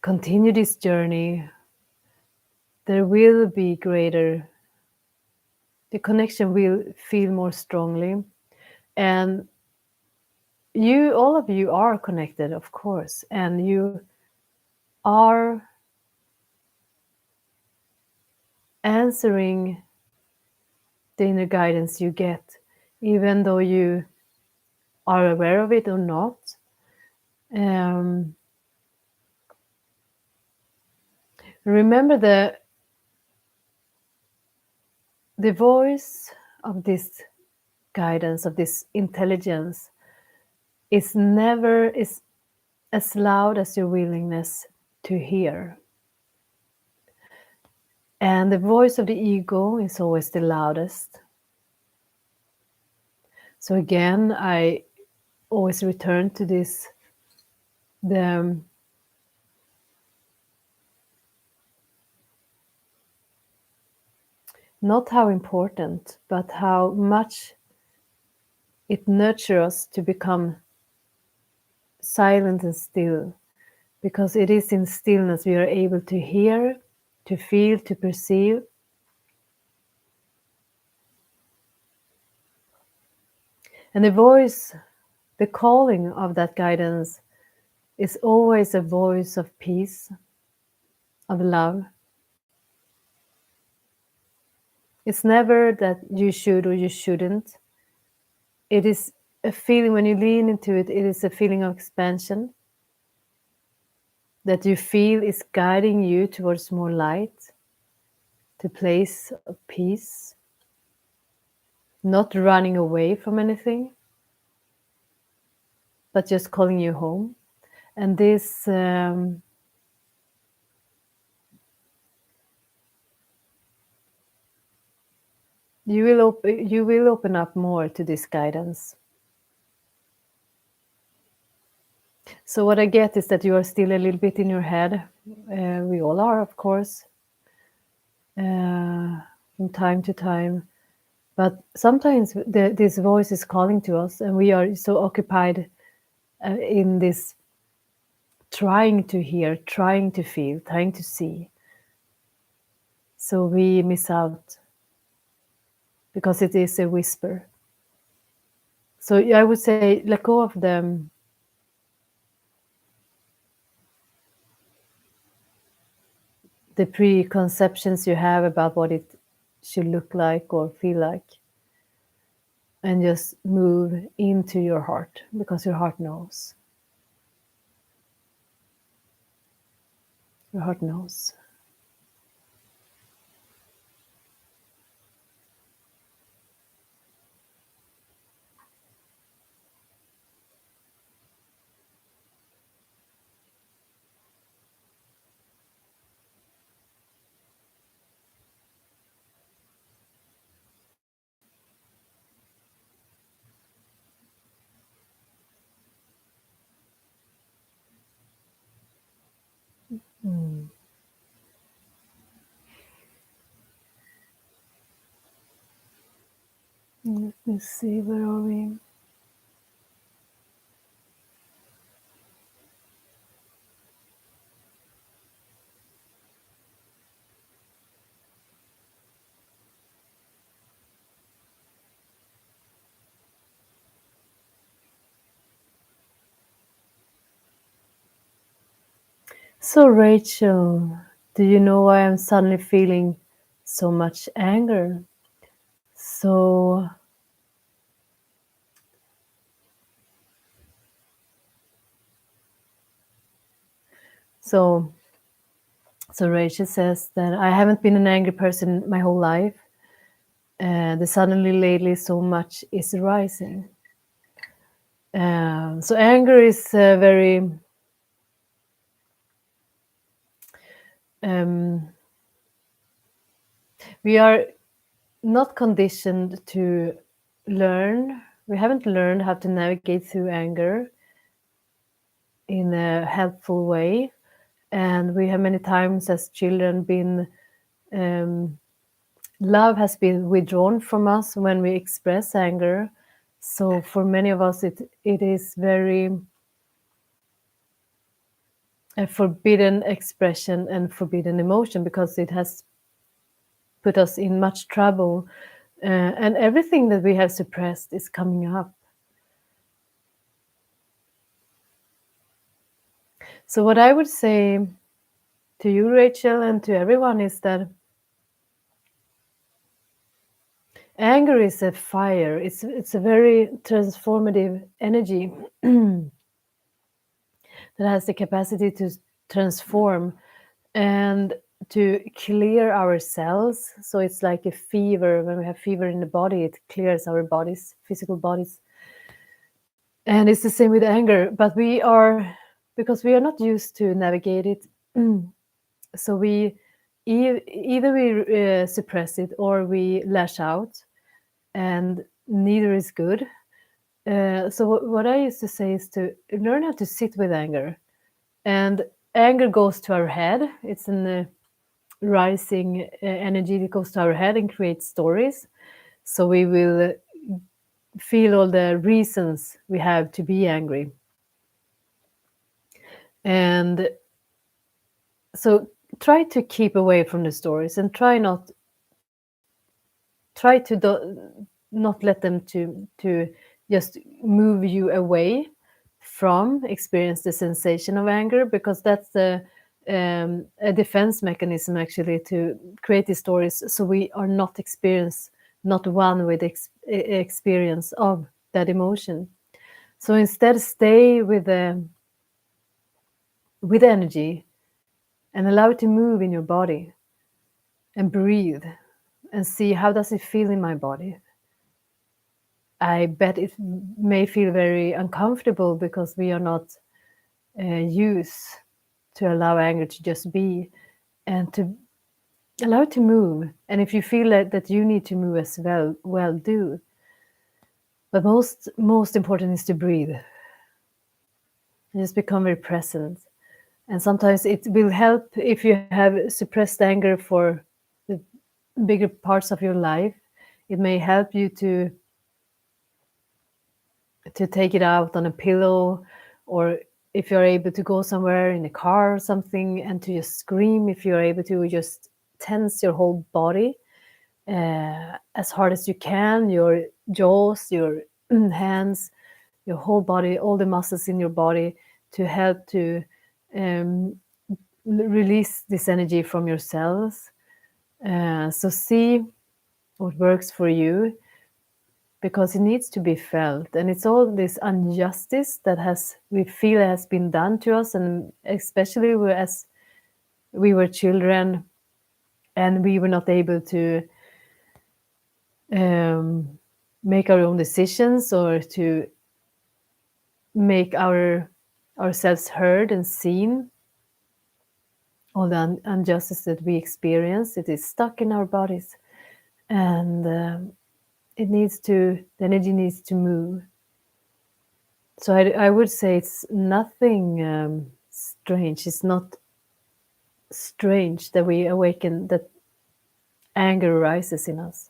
continue this journey, there will be greater, the connection will feel more strongly. And all of you are connected, of course, and you are answering the inner guidance you get, even though you are aware of it or not. Um, remember the voice of this guidance, of this intelligence, is never is as loud as your willingness to hear. And the voice of the ego is always the loudest. So again, I always return to this, the not how important, but how much it nurtures us to become silent and still, because it is in stillness we are able to hear, to feel, to perceive. And the voice, the calling of that guidance is always a voice of peace, of love. It's never that you should or you shouldn't. It is a feeling, when you lean into it, it is a feeling of expansion that you feel is guiding you towards more light, to place of peace, not running away from anything, but just calling you home. And this you will open up more to this guidance. So what I get is that you are still a little bit in your head. We all are, of course, from time to time. But sometimes this voice is calling to us, and we are so occupied in this trying to hear, trying to feel, trying to see. So we miss out because it is a whisper. So I would say let go of the preconceptions you have about what it should look like or feel like, and just move into your heart, because your heart knows. Your heart knows. Mm. Let me see, where are we? So, Rachel, do you know why I'm suddenly feeling so much anger? So, so, so Rachel says that I haven't been an angry person my whole life. The suddenly lately so much is rising. So anger is very um, we are not conditioned to learn. We haven't learned how to navigate through anger in a helpful way, and we have many times as children been um, love has been withdrawn from us when we express anger. So for many of us, it is very a forbidden expression and forbidden emotion because it has put us in much trouble, and everything that we have suppressed is coming up. So what I would say to you, Rachel, and to everyone is that anger is a fire. It's a very transformative energy that has the capacity to transform and to clear our cells. So it's like a fever. When we have fever in the body, it clears our bodies, physical bodies. And it's the same with anger, but we are, because we are not used to navigate it, so we either we suppress it or we lash out, and neither is good. So what I used to say is to learn how to sit with anger. And anger goes to our head. It's an rising energy that goes to our head and creates stories. So we will feel all the reasons we have to be angry. And so try to keep away from the stories and try to not let them to just move you away from experience the sensation of anger, because that's a defense mechanism actually to create these stories, so we are not one with experience of that emotion. So instead stay with energy and allow it to move in your body and breathe and see how does it feel in my body. I bet it may feel very uncomfortable because we are not used to allow anger to just be and to allow it to move. And if you feel that you need to move as well do. But most important is to breathe and just become very present. And sometimes it will help if you have suppressed anger for the bigger parts of your life. It may help you to take it out on a pillow, or if you're able to go somewhere in a car or something and to just scream, if you're able to just tense your whole body as hard as you can, your jaws, your hands, your whole body, all the muscles in your body, to help to um, release this energy from your cells. So see what works for you, because it needs to be felt, and it's all this injustice that we feel has been done to us, and especially as we were children and we were not able to um, make our own decisions or to make ourselves heard and seen. All the injustice that we experience, it is stuck in our bodies, and the energy needs to move. So I would say it's nothing strange. It's not strange that we awaken, that anger rises in us.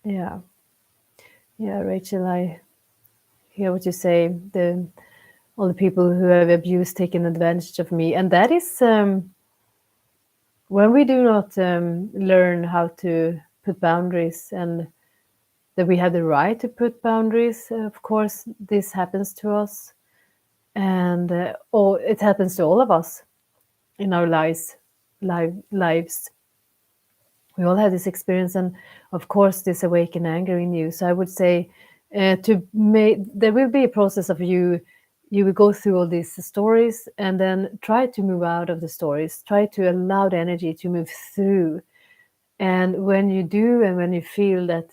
Yeah, yeah, Rachel, I hear what you say. All the people who have abused, taken advantage of me, and that is when we do not learn how to put boundaries, and that we have the right to put boundaries. Of course, this happens to us. And it happens to all of us in our lives. We all have this experience, and of course this awakened anger in you. So I would say there will be a process of you will go through all these stories and then try to move out of the stories, try to allow the energy to move through. And when you do, and when you feel that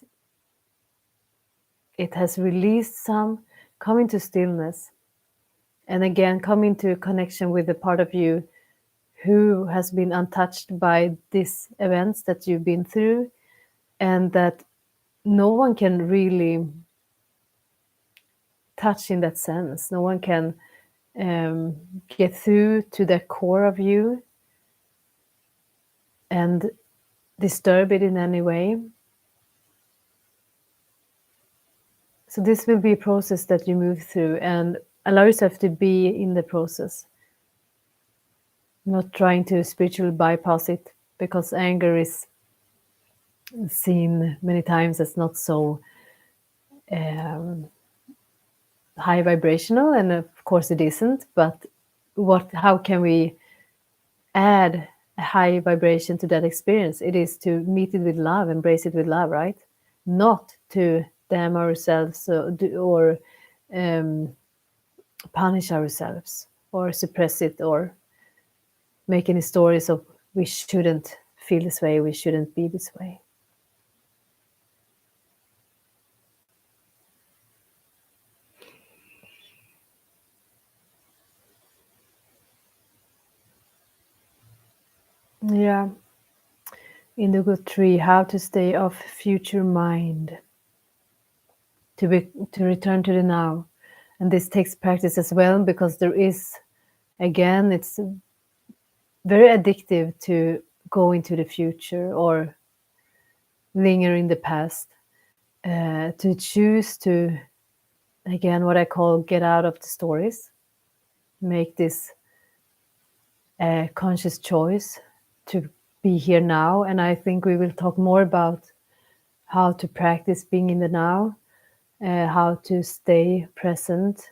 it has released some, come into stillness, and again come into connection with the part of you who has been untouched by these events that you've been through, and that no one can really touch in that sense. No one can get through to the core of you and disturb it in any way. So this will be a process that you move through, and allow yourself to be in the process, not trying to spiritually bypass it, because anger is seen many times as not so high vibrational, and of course it isn't. But how can we add a high vibration to that experience? It is to meet it with love, embrace it with love, right? Not to damn ourselves or punish ourselves or suppress it or make any stories of we shouldn't feel this way, we shouldn't be this way. Yeah. Indigo tree, how to stay off future mind, to return to the now. And this takes practice as well, because there is, again, it's very addictive to go into the future or linger in the past, to choose to, again, what I call get out of the stories, make this conscious choice to be here now. And I think we will talk more about how to practice being in the now, how to stay present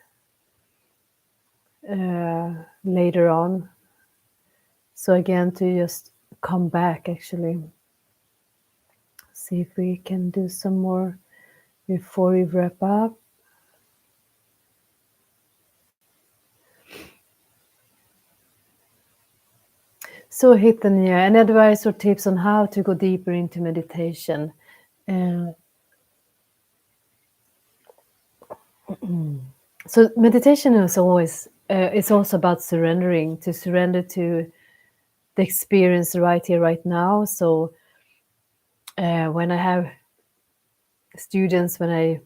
later on. So again, to just come back, actually. See if we can do some more before we wrap up. So Hitanya, any advice or tips on how to go deeper into meditation? So meditation is always, it's also about surrendering, to surrender to the experience right here, right now. So when I have students, that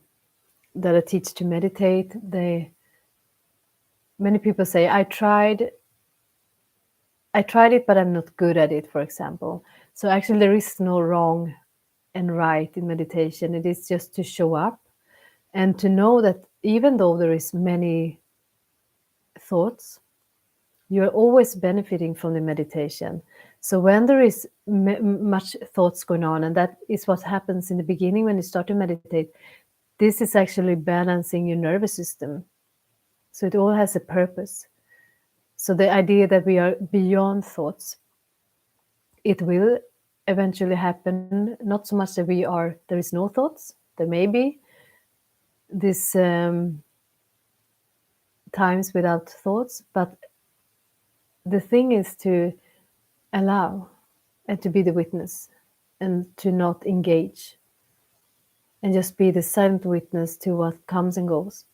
I teach to meditate, many people say, I tried it, but I'm not good at it, for example. So actually there is no wrong and right in meditation. It is just to show up and to know that even though there is many thoughts, you're always benefiting from the meditation. So when there is much thoughts going on, and that is what happens in the beginning when you start to meditate, this is actually balancing your nervous system. So it all has a purpose. So the idea that we are beyond thoughts, it will eventually happen. Not so much that there is no thoughts. There may be this times without thoughts, but the thing is to allow and to be the witness and to not engage and just be the silent witness to what comes and goes.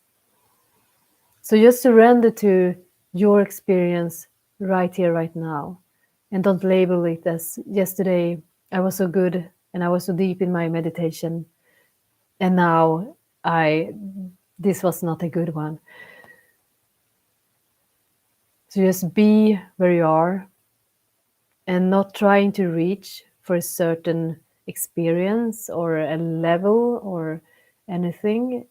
So just surrender to your experience right here, right now, and don't label it as yesterday I was so good and I was so deep in my meditation, and now this was not a good one. So just be where you are and not trying to reach for a certain experience or a level or anything,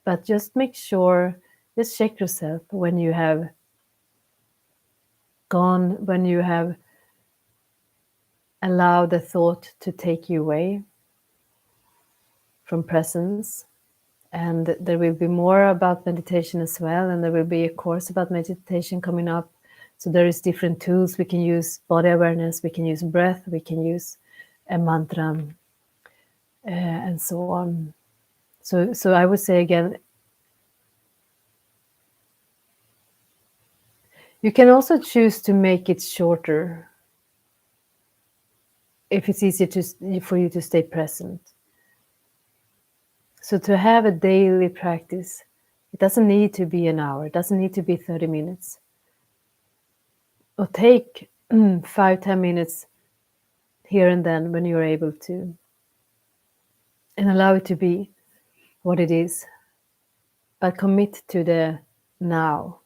but just make sure, just check yourself when you have gone, when you have allowed the thought to take you away from presence, And there will be more about meditation as well, and there will be a course about meditation coming up. So there is different tools. We can use body awareness, we can use breath, we can use a mantra, and so on. So I would say again, you can also choose to make it shorter if it's easier for you to stay present. So to have a daily practice, it doesn't need to be an hour, it doesn't need to be 30 minutes. Or take 5-10 minutes here and then when you're able to, and allow it to be what it is, but commit to the now.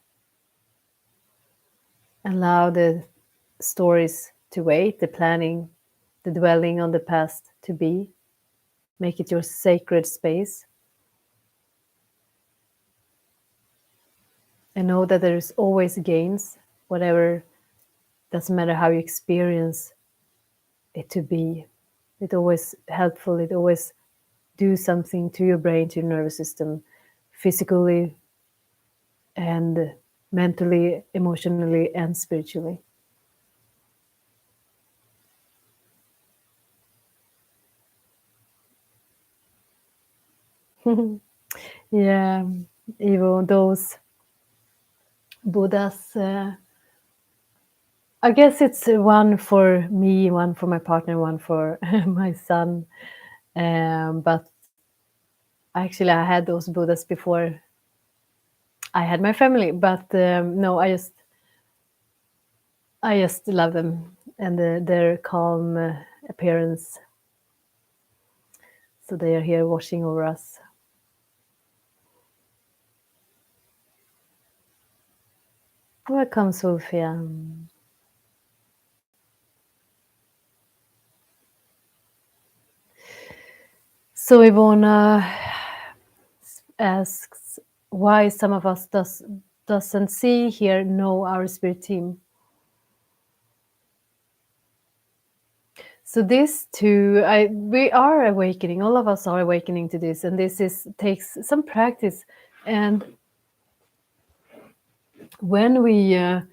Allow the stories to wait, the planning, the dwelling on the past to be. Make it your sacred space. And know that there is always gains, whatever, doesn't matter how you experience it to be. It's always helpful, it always do something to your brain, to your nervous system, physically and mentally, emotionally, and spiritually. Yeah, even those Buddhas, I guess it's one for me, one for my partner, one for my son. But actually, I had those Buddhas before I had my family. But no, I just love them and their calm appearance. So they are here watching over us. Welcome, Sofia. So Ivona asks why some of us doesn't see, hear, know our spirit team. So this too, we are awakening. All of us are awakening to this, and this takes some practice. And when we, the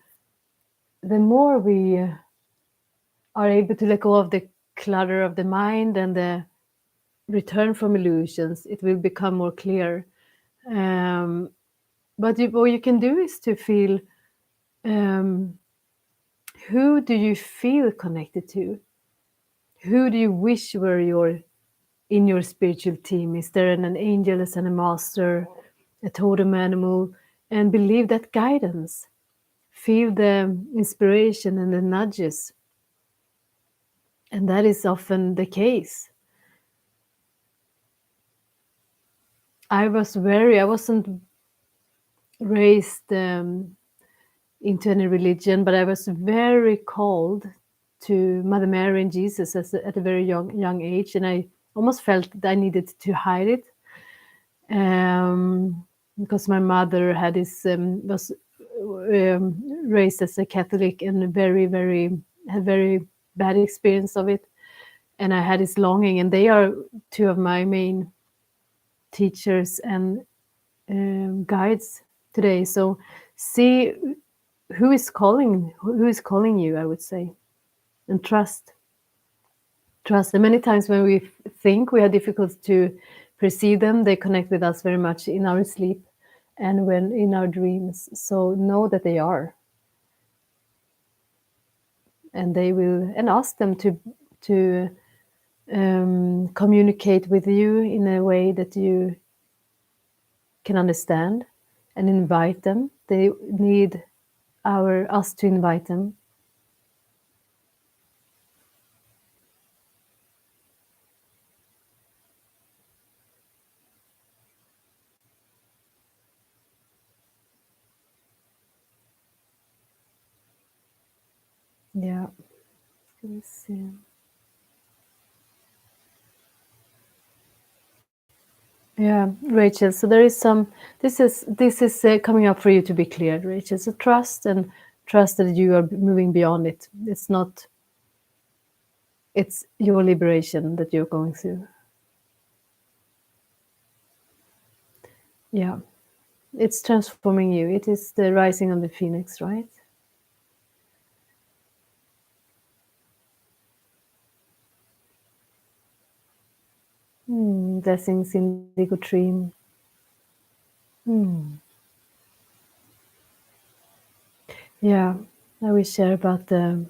more we are able to let go of the clutter of the mind and the return from illusions, it will become more clear. But what you can do is to feel, who do you feel connected to? Who do you wish were in your spiritual team? Is there an angel, as a master, a totem animal? And believe that guidance. Feel the inspiration and the nudges. And that is often the case. I wasn't raised into any religion, but I was very called to Mother Mary and Jesus at a very young age, and I almost felt that I needed to hide it, because my mother was raised as a Catholic and had very bad experience of it, and I had this longing, and they are two of my main teachers and guides today. So see who is calling you, I would say, and trust. And many times when we think we have difficulty to perceive them, they connect with us very much in our sleep and when in our dreams. So know that they are, and they will, and ask them to communicate with you in a way that you can understand, and invite them. They need us to invite them. Yeah. Let me see. Yeah, Rachel. So there is some. This is coming up for you to be clear, Rachel. So trust that you are moving beyond it. It's not. It's your liberation that you're going through. Yeah, it's transforming you. It is the rising of the phoenix, right? Blessings, indigo dream. Hmm. Yeah, I will share about the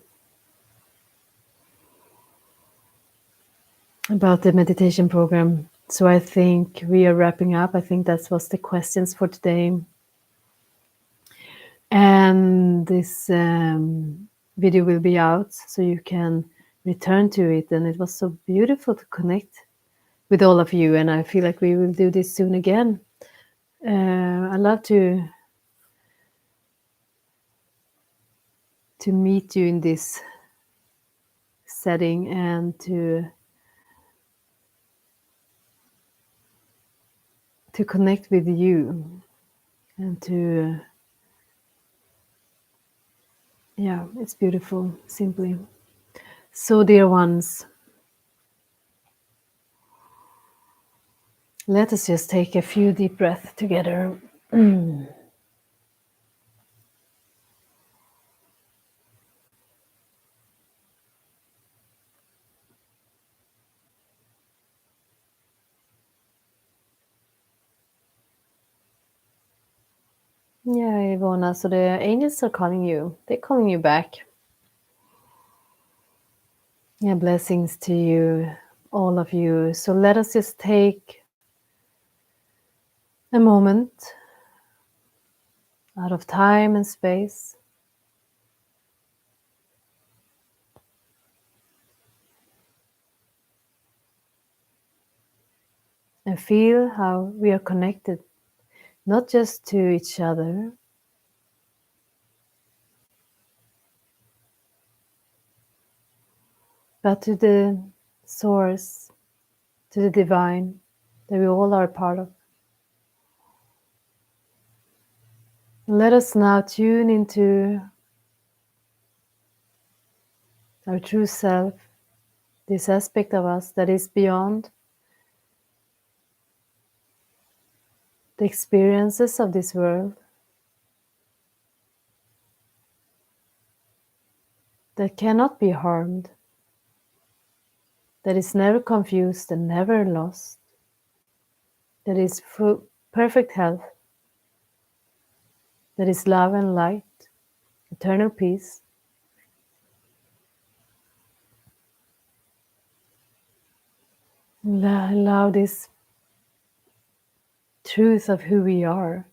meditation program. So I think we are wrapping up. I think that was the questions for today. And this video will be out so you can return to it. And it was so beautiful to connect with all of you. And I feel like we will do this soon again. I love to meet you in this setting and to connect with you and to yeah, it's beautiful, simply. So dear ones, let us just take a few deep breaths together. Yeah, Ivona, so the angels are calling you. They're calling you back. Yeah, blessings to you, all of you. So let us just take a moment out of time and space and feel how we are connected, not just to each other, but to the source, to the divine that we all are a part of. Let us now tune into our true self, this aspect of us that is beyond the experiences of this world, that cannot be harmed, that is never confused and never lost, that is full, perfect health, that is love and light, eternal peace. Allow this truth of who we are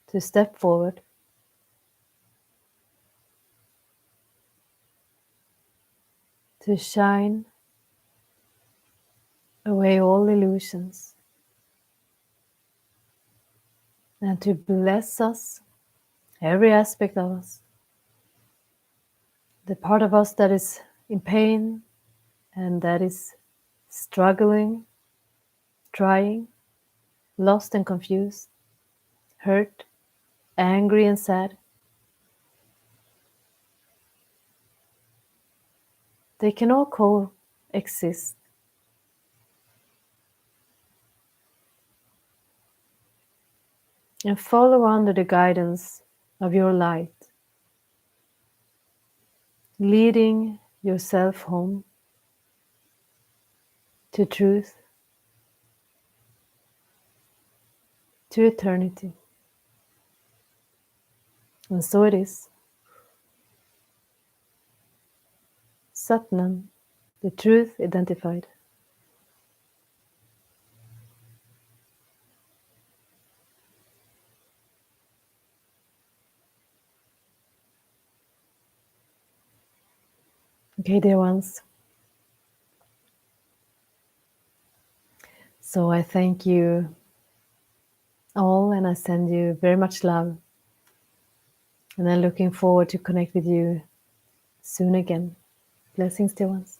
to step forward, to shine away all illusions, and to bless us, every aspect of us, the part of us that is in pain and that is struggling, trying, lost and confused, hurt, angry and sad. They can all coexist and follow under the guidance of your light, leading yourself home to truth, to eternity. And so it is. Satnam, the truth identified. Okay, dear ones. So I thank you all and I send you very much love. And I'm looking forward to connect with you soon again. Blessings, dear ones.